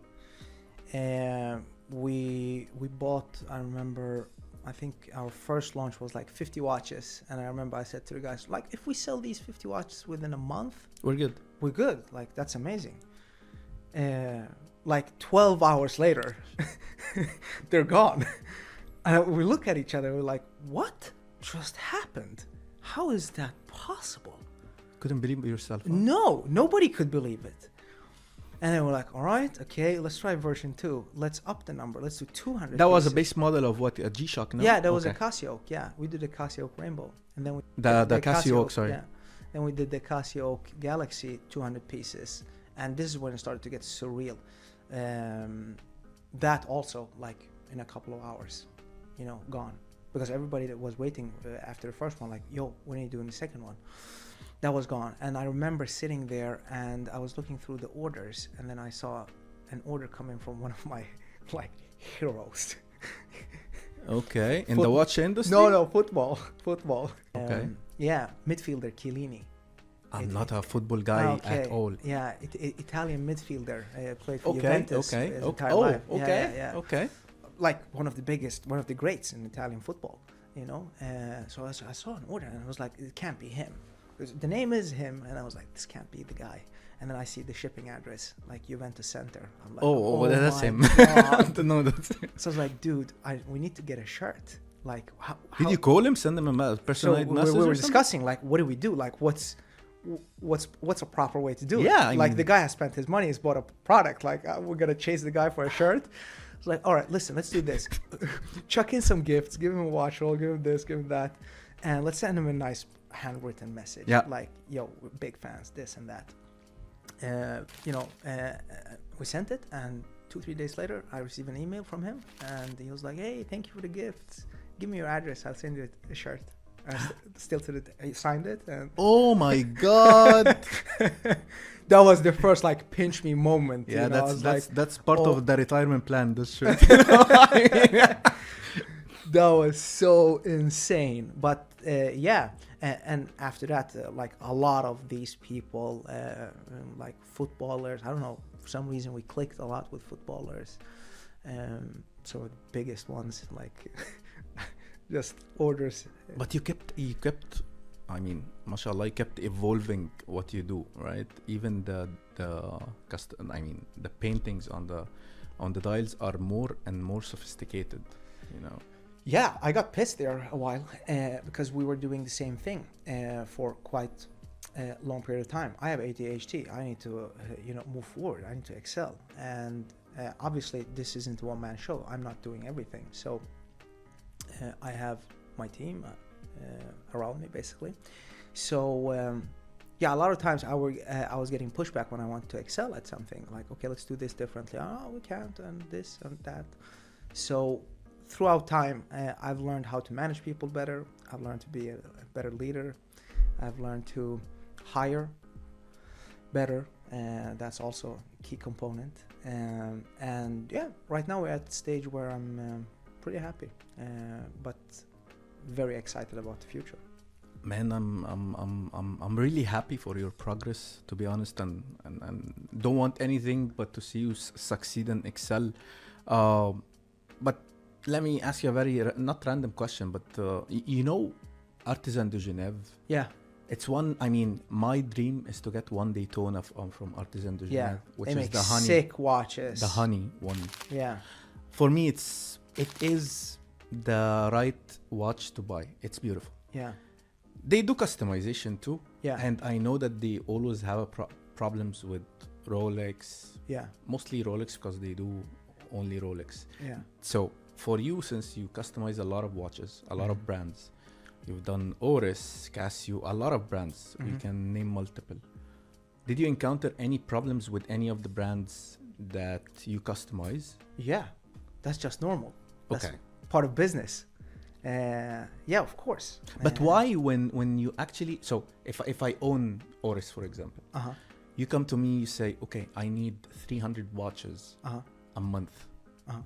We bought, I remember, I think our first launch was like 50 watches. And I remember I said to the guys, like, if we sell these 50 watches within a month, we're good. Like, that's amazing. Like 12 hours later, they're gone. And we look at each other, we're like, what just happened? How is that possible? Couldn't believe it yourself. Huh? No, nobody could believe it. And then we're like, all right, okay, let's try version 2. Let's up the number. Let's do 200 That was pieces. a base model of what? A G-Shock, no? Yeah, that was a Casio. Yeah, we did a Casio Rainbow. And then we the Casio, sorry. Yeah. Then we did the Casio Galaxy 200 pieces. And this is when it started to get surreal. That also, like, in a couple of hours, you know, gone. Because everybody that was waiting after the first one, like, yo, when are you doing the second one? That was gone. And I remember sitting there and I was looking through the orders, and then I saw an order coming from one of my like heroes. Okay. In the watch industry? No, football. Okay. Yeah, midfielder Chiellini. I'm not a football guy at all. Yeah, Italian midfielder. Played for Okay, Juventus. okay. his Okay. entire Oh, life. okay. Yeah. Okay. Like one of the greats in Italian football, you know. So I saw an order and I was like, it can't be him. The name is him, and I was like, this can't be the guy. And then I see the shipping address, like Juventus Center. I'm like, oh that's him. No, that's him. So I was like, dude, we need to get a shirt. Like, how did you call him? Send him a personalized message? We were discussing, like, what do we do? Like, what's a proper way to do it? Yeah, like the guy has spent his money, he's bought a product. Like, we're gonna chase the guy for a shirt. It's like, all right, listen, let's do this. Chuck in some gifts, give him a watch roll, give him this, give him that, and let's send him a nice handwritten message. Yeah. Like, yo, we're big fans, this and that. We sent it, and 2-3 days later, I received an email from him, and he was like, hey, thank you for the gifts. Give me your address, I'll send you a shirt. Still to the he signed it. And oh my god. That was the first like pinch me moment. Yeah, you know? that's part of the retirement plan, this shirt. That was so insane. But yeah, and after that, like a lot of these people, like footballers, I don't know, for some reason we clicked a lot with footballers. So the biggest ones, like just orders. But you kept, I mean, mashallah, you kept evolving what you do, right? Even the paintings on the dials are more and more sophisticated, you know. Yeah, I got pissed there a while because we were doing the same thing for quite a long period of time. I have ADHD. I need to, move forward. I need to excel. And obviously, this isn't a one-man show. I'm not doing everything. So I have my team around me, basically. So yeah, a lot of times I was getting pushback when I wanted to excel at something. Like, okay, let's do this differently. Oh, we can't, and this and that. So throughout time, I've learned how to manage people better. I've learned to be a better leader. I've learned to hire better. That's also a key component. And yeah, right now we're at the stage where I'm pretty happy, but very excited about the future. Man, I'm really happy for your progress, to be honest, and don't want anything but to see you succeed and excel. But let me ask you a very not random question, but you know, Artisan de Genève. Yeah. It's one. I mean, my dream is to get one Daytona from Artisan de Genève, which they is make the honey, sick watches. the honey one. Yeah. For me, it is the right watch to buy. It's beautiful. Yeah. They do customization too. Yeah. And I know that they always have problems with Rolex. Yeah. Mostly Rolex because they do only Rolex. Yeah. So for you, since you customize a lot of watches, a lot of brands, you've done Oris, Casio, a lot of brands. We can name multiple. Did you encounter any problems with any of the brands that you customize? Yeah. That's just normal. That's Okay. part of business. Yeah, of course. But why when you actually, so if I own Oris, for example, you come to me, you say, okay, I need 300 watches a month.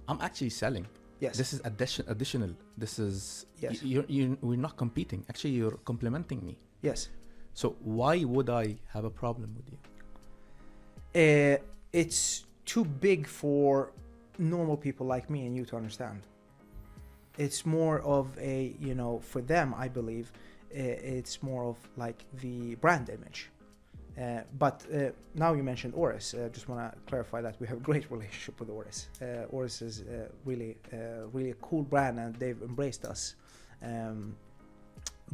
I'm actually selling. Yes. This is additional. This is, Yes. we're not competing. Actually, you're complimenting me. Yes. So why would I have a problem with you? It's too big for normal people like me and you to understand. It's more of a, you know, for them, I believe, it's more of like the brand image. But now you mentioned Oris. Just want to clarify that we have a great relationship with Oris. Oris is really a cool brand, and they've embraced us.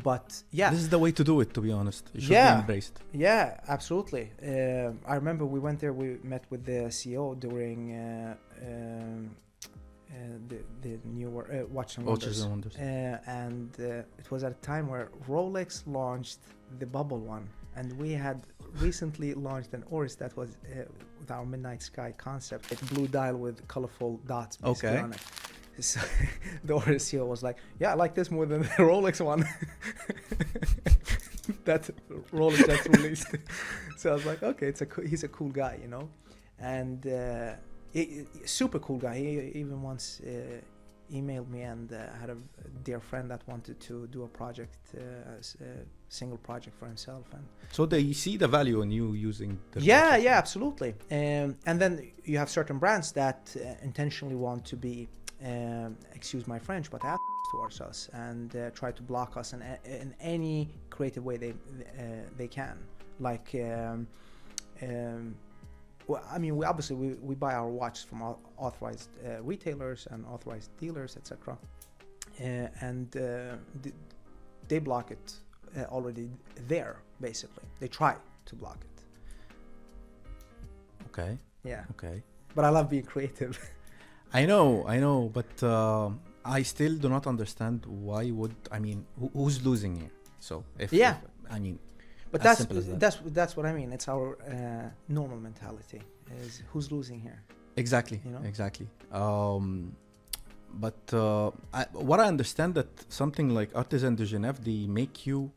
But yeah, This is the way to do it, to be honest. You should be embraced. Yeah, absolutely. I remember we went there. We met with the CEO during the new Watches and Wonders. And it was at a time where Rolex launched the bubble one, and we had recently launched an Oris that was with our Midnight Sky concept. It's blue dial with colorful dots basically on it. So the Oris CEO was like, yeah, I like this more than the Rolex one that Rolex just released. So I was like, okay, he's a cool guy, you know. And super cool guy. He even once emailed me and had a dear friend that wanted to do a project, a single project for himself. And So they see the value in you using the yeah, absolutely. And then you have certain brands that intentionally want to be, excuse my French, but towards us and try to block us in any creative way they can. Like, well, I mean, we buy our watches from authorized retailers and authorized dealers, etc. And they block it already there, basically. They try to block it. Okay. Yeah. Okay. But I love being creative. I know, but I still do not understand why would, I mean, who's losing here? So if I mean, but that's what I mean. It's our normal mentality is who's losing here. Exactly. You know? Exactly. But what I understand that something like Artisan de Genève, they make you.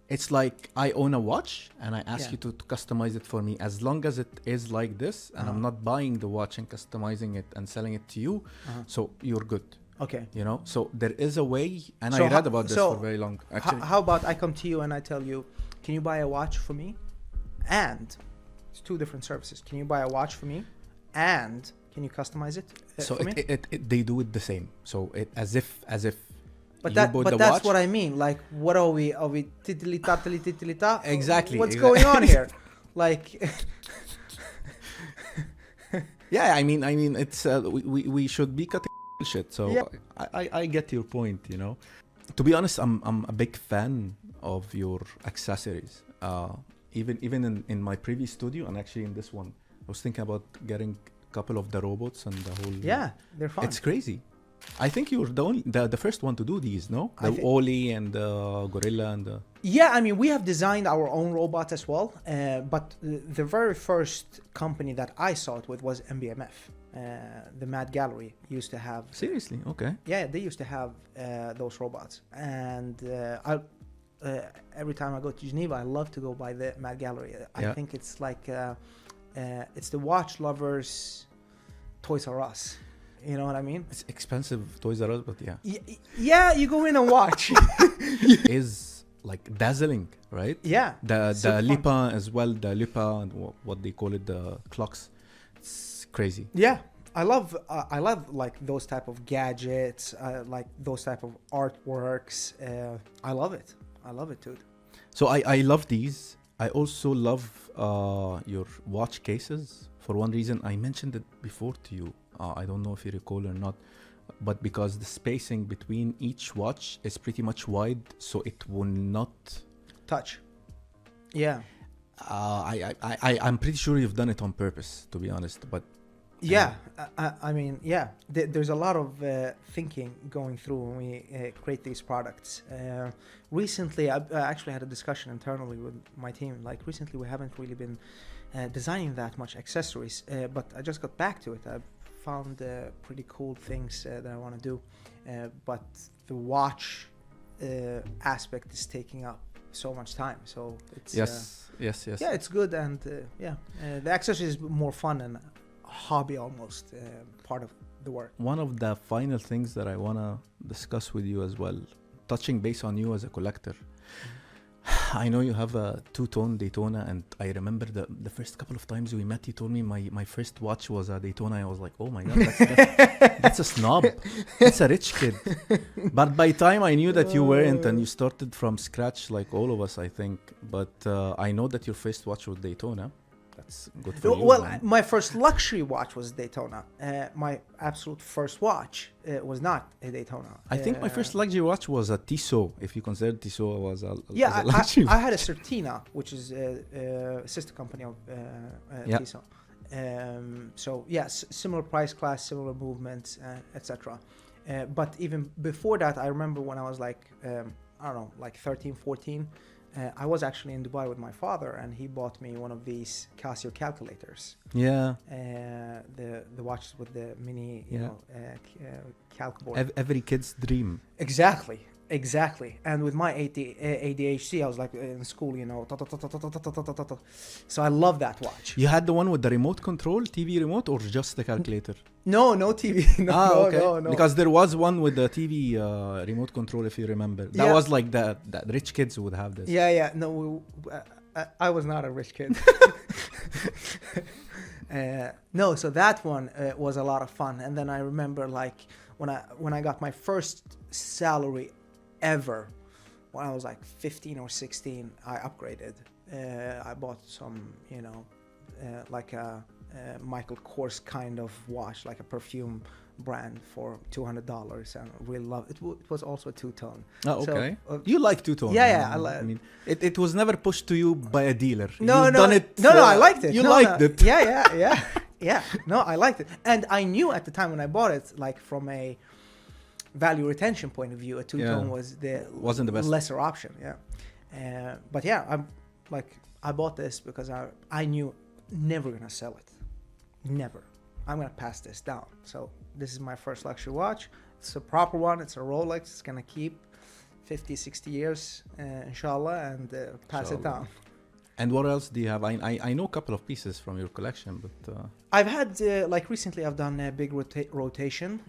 It's like I own a watch and I ask you to customize it for me as long as it is like this and I'm not buying the watch and customizing it and selling it to you. So you're good. Okay. You know, so there is a way, and So I read about this for very long. Actually, how about I come to you and I tell you, can you buy a watch for me? And it's two different services. Can you buy a watch for me? And can you customize it so for me? they do it the same. So it as if. But that's watch. What I mean. Like, what are we? Are we tiddly-ta? Exactly. What's going on here? Like. Yeah, I mean, it's we should be cutting shit. So I get your point. You know, to be honest, I'm a big fan of your accessories. Even in my previous studio and actually in this one, I was thinking about getting a couple of the robots and the whole. Yeah, they're fun. It's crazy. I think you were the first one to do these, no? The Oli and the Gorilla and the... Yeah, I mean, we have designed our own robot as well. But the very first company that I saw it with was MBMF. The Mad Gallery used to have... Seriously? Okay. Yeah, they used to have those robots. And every time I go to Geneva, I love to go by the Met Gallery. I think it's like it's the watch lovers' Toys R Us. You know what I mean? It's expensive Toys R Us, but yeah. Yeah, you go in and watch. Is like dazzling, right? Yeah. The Lipa as well, the Lipa and what they call it, the clocks. It's crazy. Yeah. I love like those type of gadgets, like those type of artworks. I love it, dude. So I love these. I also love your watch cases. For one reason, I mentioned it before to you. I don't know if you recall or not, but because the spacing between each watch is pretty much wide, so it will not touch. Yeah. I'm pretty sure you've done it on purpose, to be honest. But yeah, I mean, yeah. There's a lot of thinking going through when we create these products. Recently, I actually had a discussion internally with my team. Like recently, we haven't really been designing that much accessories, but I just got back to it. I found pretty cool things that I want to do, but the watch aspect is taking up so much time. So it's yes. Yeah, it's good, and the accessories is more fun and hobby almost, part of the work. One of the final things that I want to discuss with you as well, touching base on you as a collector. I know you have a two-tone Daytona, and I remember the first couple of times we met, you told me my first watch was a Daytona. I was like, oh my God, that's a snob. That's a rich kid. But by time I knew that you weren't, and you started from scratch like all of us, I think. But I know that your first watch was Daytona. That's good for you. Well, man. my first luxury watch was Daytona. My absolute first watch was not a Daytona. I think my first luxury watch was a Tissot. If you consider Tissot was a yeah, luxury I had a Certina, which is a sister company of Tissot. So yes, similar price class, similar movements, etc. But even before that, I remember when I was like, I don't know, like 13, 14, I was actually in Dubai with my father, and he bought me one of these Casio calculators. Yeah. The watches with the mini, calc board. Every kid's dream. Exactly. And with my ADHD, I was like in school, so I love that watch. You had the one with the remote control, TV remote, or just the calculator? No TV. No. Because there was one with the TV remote control, if you remember. That was like that rich kids would have this. Yeah. No, I was not a rich kid. No, so that one was a lot of fun. And then I remember like when I got my first salary ever, when I was like 15 or 16, I upgraded. I bought some, like a Michael Kors kind of watch, like a perfume brand for $200, and really loved it. It was also a two-tone. Oh, okay. So, you like two-tone? Yeah. I mean, it was never pushed to you by a dealer. No. I liked it. You liked it. Yeah. No, I liked it, and I knew at the time when I bought it, like from a value retention point of view, a two-tone wasn't the best, lesser option. Yeah, but yeah, I bought this because I knew never gonna sell it. Never. I'm gonna pass this down. So this is my first luxury watch. It's a proper one. It's a Rolex. It's gonna keep 50, 60 years, inshallah, and pass it down. And what else do you have? I know a couple of pieces from your collection, but I've had like recently I've done a big rotation.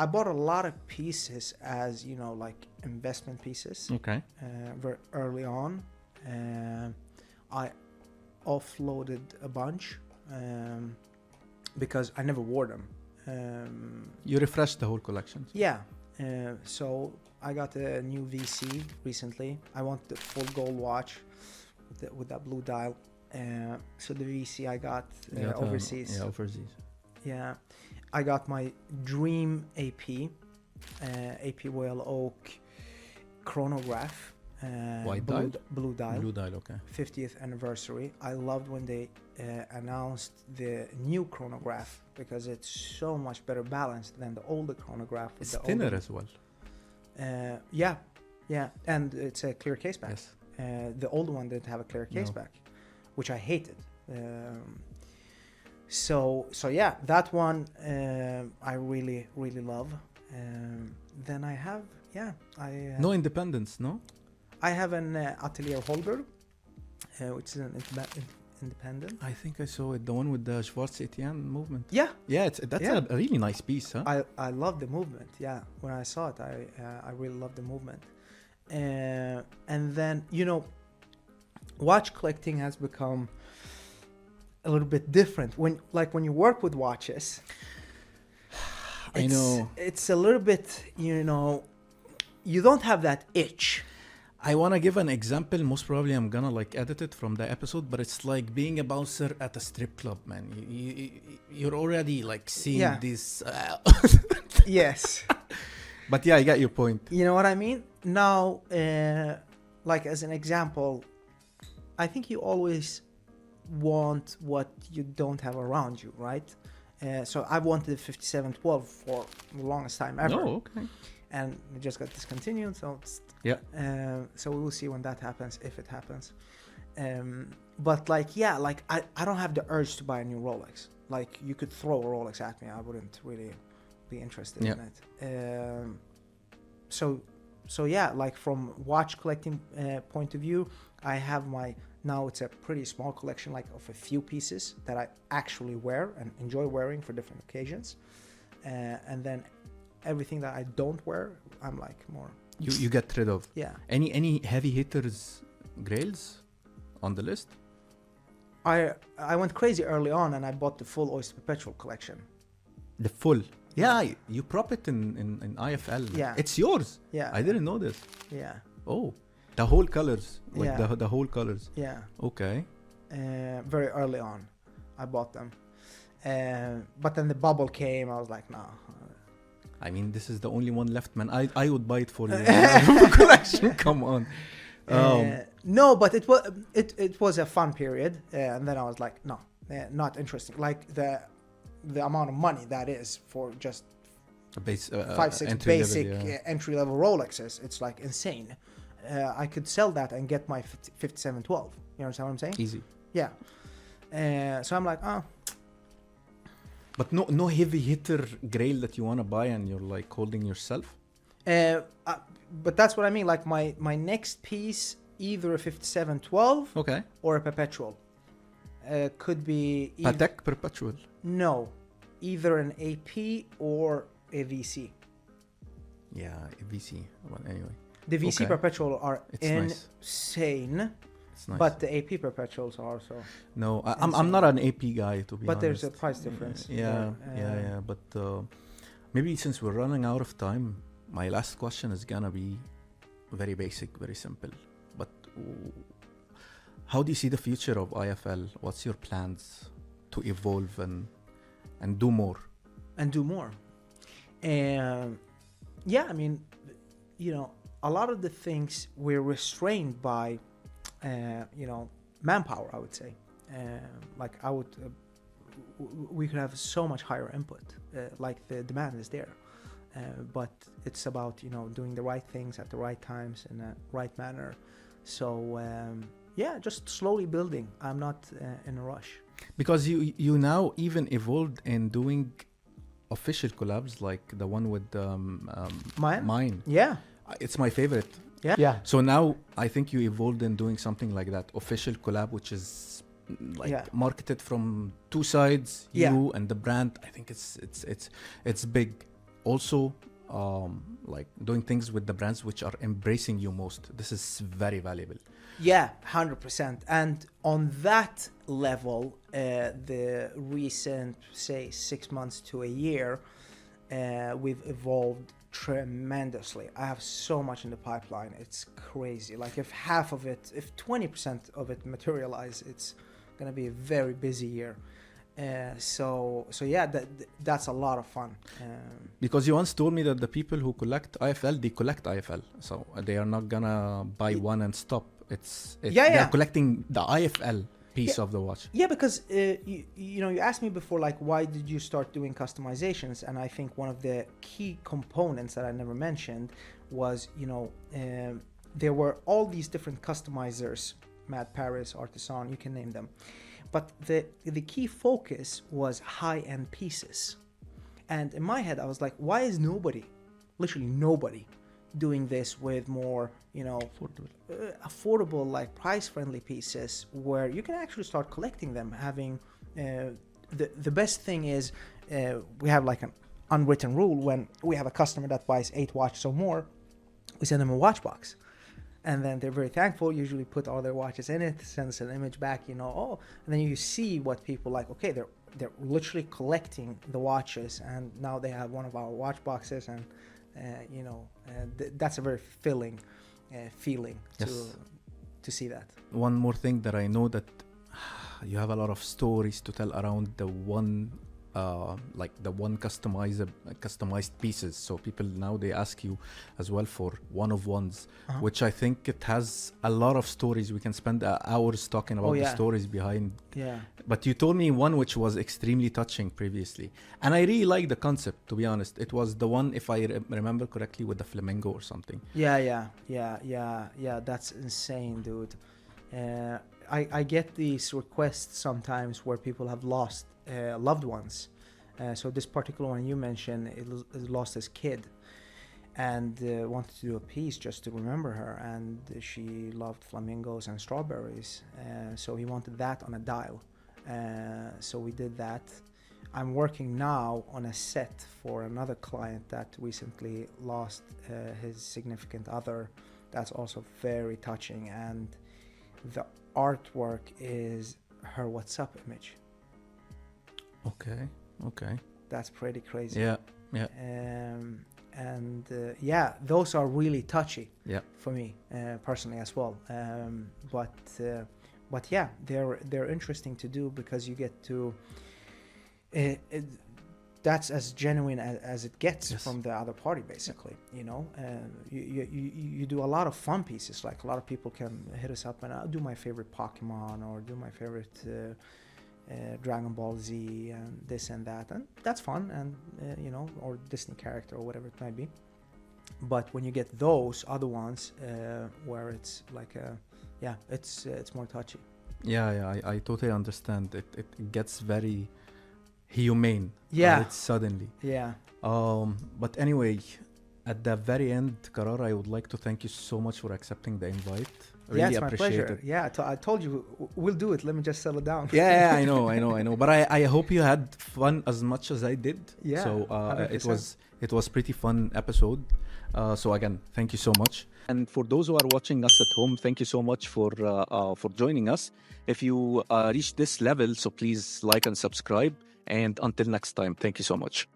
I bought a lot of pieces as like investment pieces. Okay. Very early on, I offloaded a bunch because I never wore them. You refreshed the whole collection. Yeah. So I got a new VC recently. I want the full gold watch with that blue dial. So the VC I got overseas. Overseas. Yeah. I got my dream AP Whale Oak chronograph. White dial? Blue dial. Blue dial, okay. 50th anniversary. I loved when they announced the new chronograph because it's so much better balanced than the older chronograph. It's thinner as well. Yeah, and it's a clear case back. Yes. The old one didn't have a clear case back, which I hated. So yeah, that one I really love. Then I have no Independence, no? I have an Atelier Holger, which is an independent. I think I saw it, the one with the Schwarz Etienne movement. Yeah. Yeah, that's a really nice piece, huh? I love the movement. Yeah, when I saw it, I really loved the movement. And then, you know, watch collecting has become a little bit different. When you work with watches, I know it's a little bit, you know, you don't have that itch. I want to give an example. Most probably I'm gonna like edit it from the episode, but it's like being a bouncer at a strip club, man. You're already like seeing this. Yes. But yeah, I get your point. You know what I mean? Now, like as an example, I think you always want what you don't have around you, right? So I've wanted 5712 for the longest time ever. Oh, okay. And it just got discontinued, so so we will see when that happens, if it happens. But like, yeah, like I don't have the urge to buy a new Rolex. Like you could throw a Rolex at me, I wouldn't really be interested in it. So yeah, like from watch collecting point of view, I have now it's a pretty small collection, like of a few pieces that I actually wear and enjoy wearing for different occasions. And then everything that I don't wear, I'm like more... You get rid of. Yeah. Any heavy hitters grails on the list? I went crazy early on and I bought the full Oyster Perpetual collection. The full? Yeah, you prop it in IFL. Yeah. It's yours. Yeah. I didn't know this. Yeah. Oh, the whole colors. Like the whole colors. Yeah. Okay. Very early on, I bought them. But then the bubble came, I was like, nah. I mean, this is the only one left, man. I would buy it for you. Collection, come on. No, but it was a fun period, and then I was like, no, not interesting. Like the amount of money that is for just a base, 5-6 basic entry level Rolexes, it's like insane. I could sell that and get my 5712. You understand what I'm saying? Easy. Yeah. So I'm like, oh. But no heavy hitter grail that you want to buy and you're like holding yourself? But that's what I mean. Like my next piece, either a 5712 or a Perpetual. Could be... Patek Perpetual? No. Either an AP or a VC. Yeah, a VC. Well, anyway. The VC Perpetual are insane. Nice. Nice. But the AP Perpetuals are also... No, I'm not an AP guy, to be honest. But there's a price difference. Yeah. But maybe since we're running out of time, my last question is gonna be very basic, very simple. But how do you see the future of IFL? What's your plans to evolve and do more? And do more. Yeah, I mean, you know, a lot of the things we're restrained by, manpower, I would say. We could have so much higher input, like the demand is there. But it's about, doing the right things at the right times in the right manner. So, just slowly building. I'm not in a rush. Because you now even evolved in doing official collabs, like the one with mine. Yeah. It's my favorite. Yeah. So now I think you evolved in doing something like that, official collab, which is like marketed from two sides, you and the brand. I think it's big. Also, like doing things with the brands which are embracing you most. This is very valuable. Yeah, 100%. And on that level, the recent, say, 6 months to a year, we've evolved tremendously. I have so much in the pipeline. It's crazy. Like if 20% of it materialize, it's going to be a very busy year. So yeah, that's a lot of fun. Because you once told me that the people who collect IFL, they collect IFL. So they are not gonna buy one and stop. They're collecting the IFL piece of the watch. Yeah, because you asked me before, like, why did you start doing customizations? And I think one of the key components that I never mentioned was, there were all these different customizers, Mad Paris, Artisan, you can name them. But the key focus was high-end pieces. And in my head, I was like, why is nobody, literally nobody, doing this with more, affordable, like price-friendly pieces where you can actually start collecting them. Having the best thing is we have like an unwritten rule. When we have a customer that buys 8 watches or more, we send them a watch box. And then they're very thankful, usually put all their watches in it, send us an image back, and then you see what people like. Okay, they're literally collecting the watches, and now they have one of our watch boxes, and that's a very filling feeling to see that. One more thing that I know, that you have a lot of stories to tell around the one customized pieces. So people now, they ask you as well for one of ones, which I think it has a lot of stories. We can spend hours talking about the stories behind. Yeah. But you told me one which was extremely touching previously, and I really like the concept, to be honest. It was the one, if I remember correctly, with the flamingo or something. Yeah. That's insane, dude. I get these requests sometimes where people have lost loved ones. So this particular one you mentioned, it lost his kid, and wanted to do a piece just to remember her, and she loved flamingos and strawberries, so he wanted that on a dial. So we did that. I'm working now on a set for another client that recently lost his significant other. That's also very touching, and the artwork is her WhatsApp image. Okay. That's pretty crazy. Yeah. Those are really touchy. Yeah. For me personally as well. But yeah, they're interesting to do because you get to. That's as genuine as it gets from the other party, basically. You do a lot of fun pieces. Like a lot of people can hit us up and I'll do my favorite Pokemon or do my favorite Dragon Ball Z and this and that, and that's fun, and or Disney character or whatever it might be. But when you get those other ones where it's like it's more touchy. I totally understand. It gets very humane. Right, suddenly. But anyway, at the very end, Karar, I would like to thank you so much for accepting the invite. Really it's my pleasure. it. I told you we'll do it. Let me just settle down. I know. But I hope you had fun as much as I did. Yeah. So it was pretty fun episode. So again, thank you so much. And for those who are watching us at home, thank you so much for joining us. If you reach this level, so please like and subscribe. And until next time, thank you so much.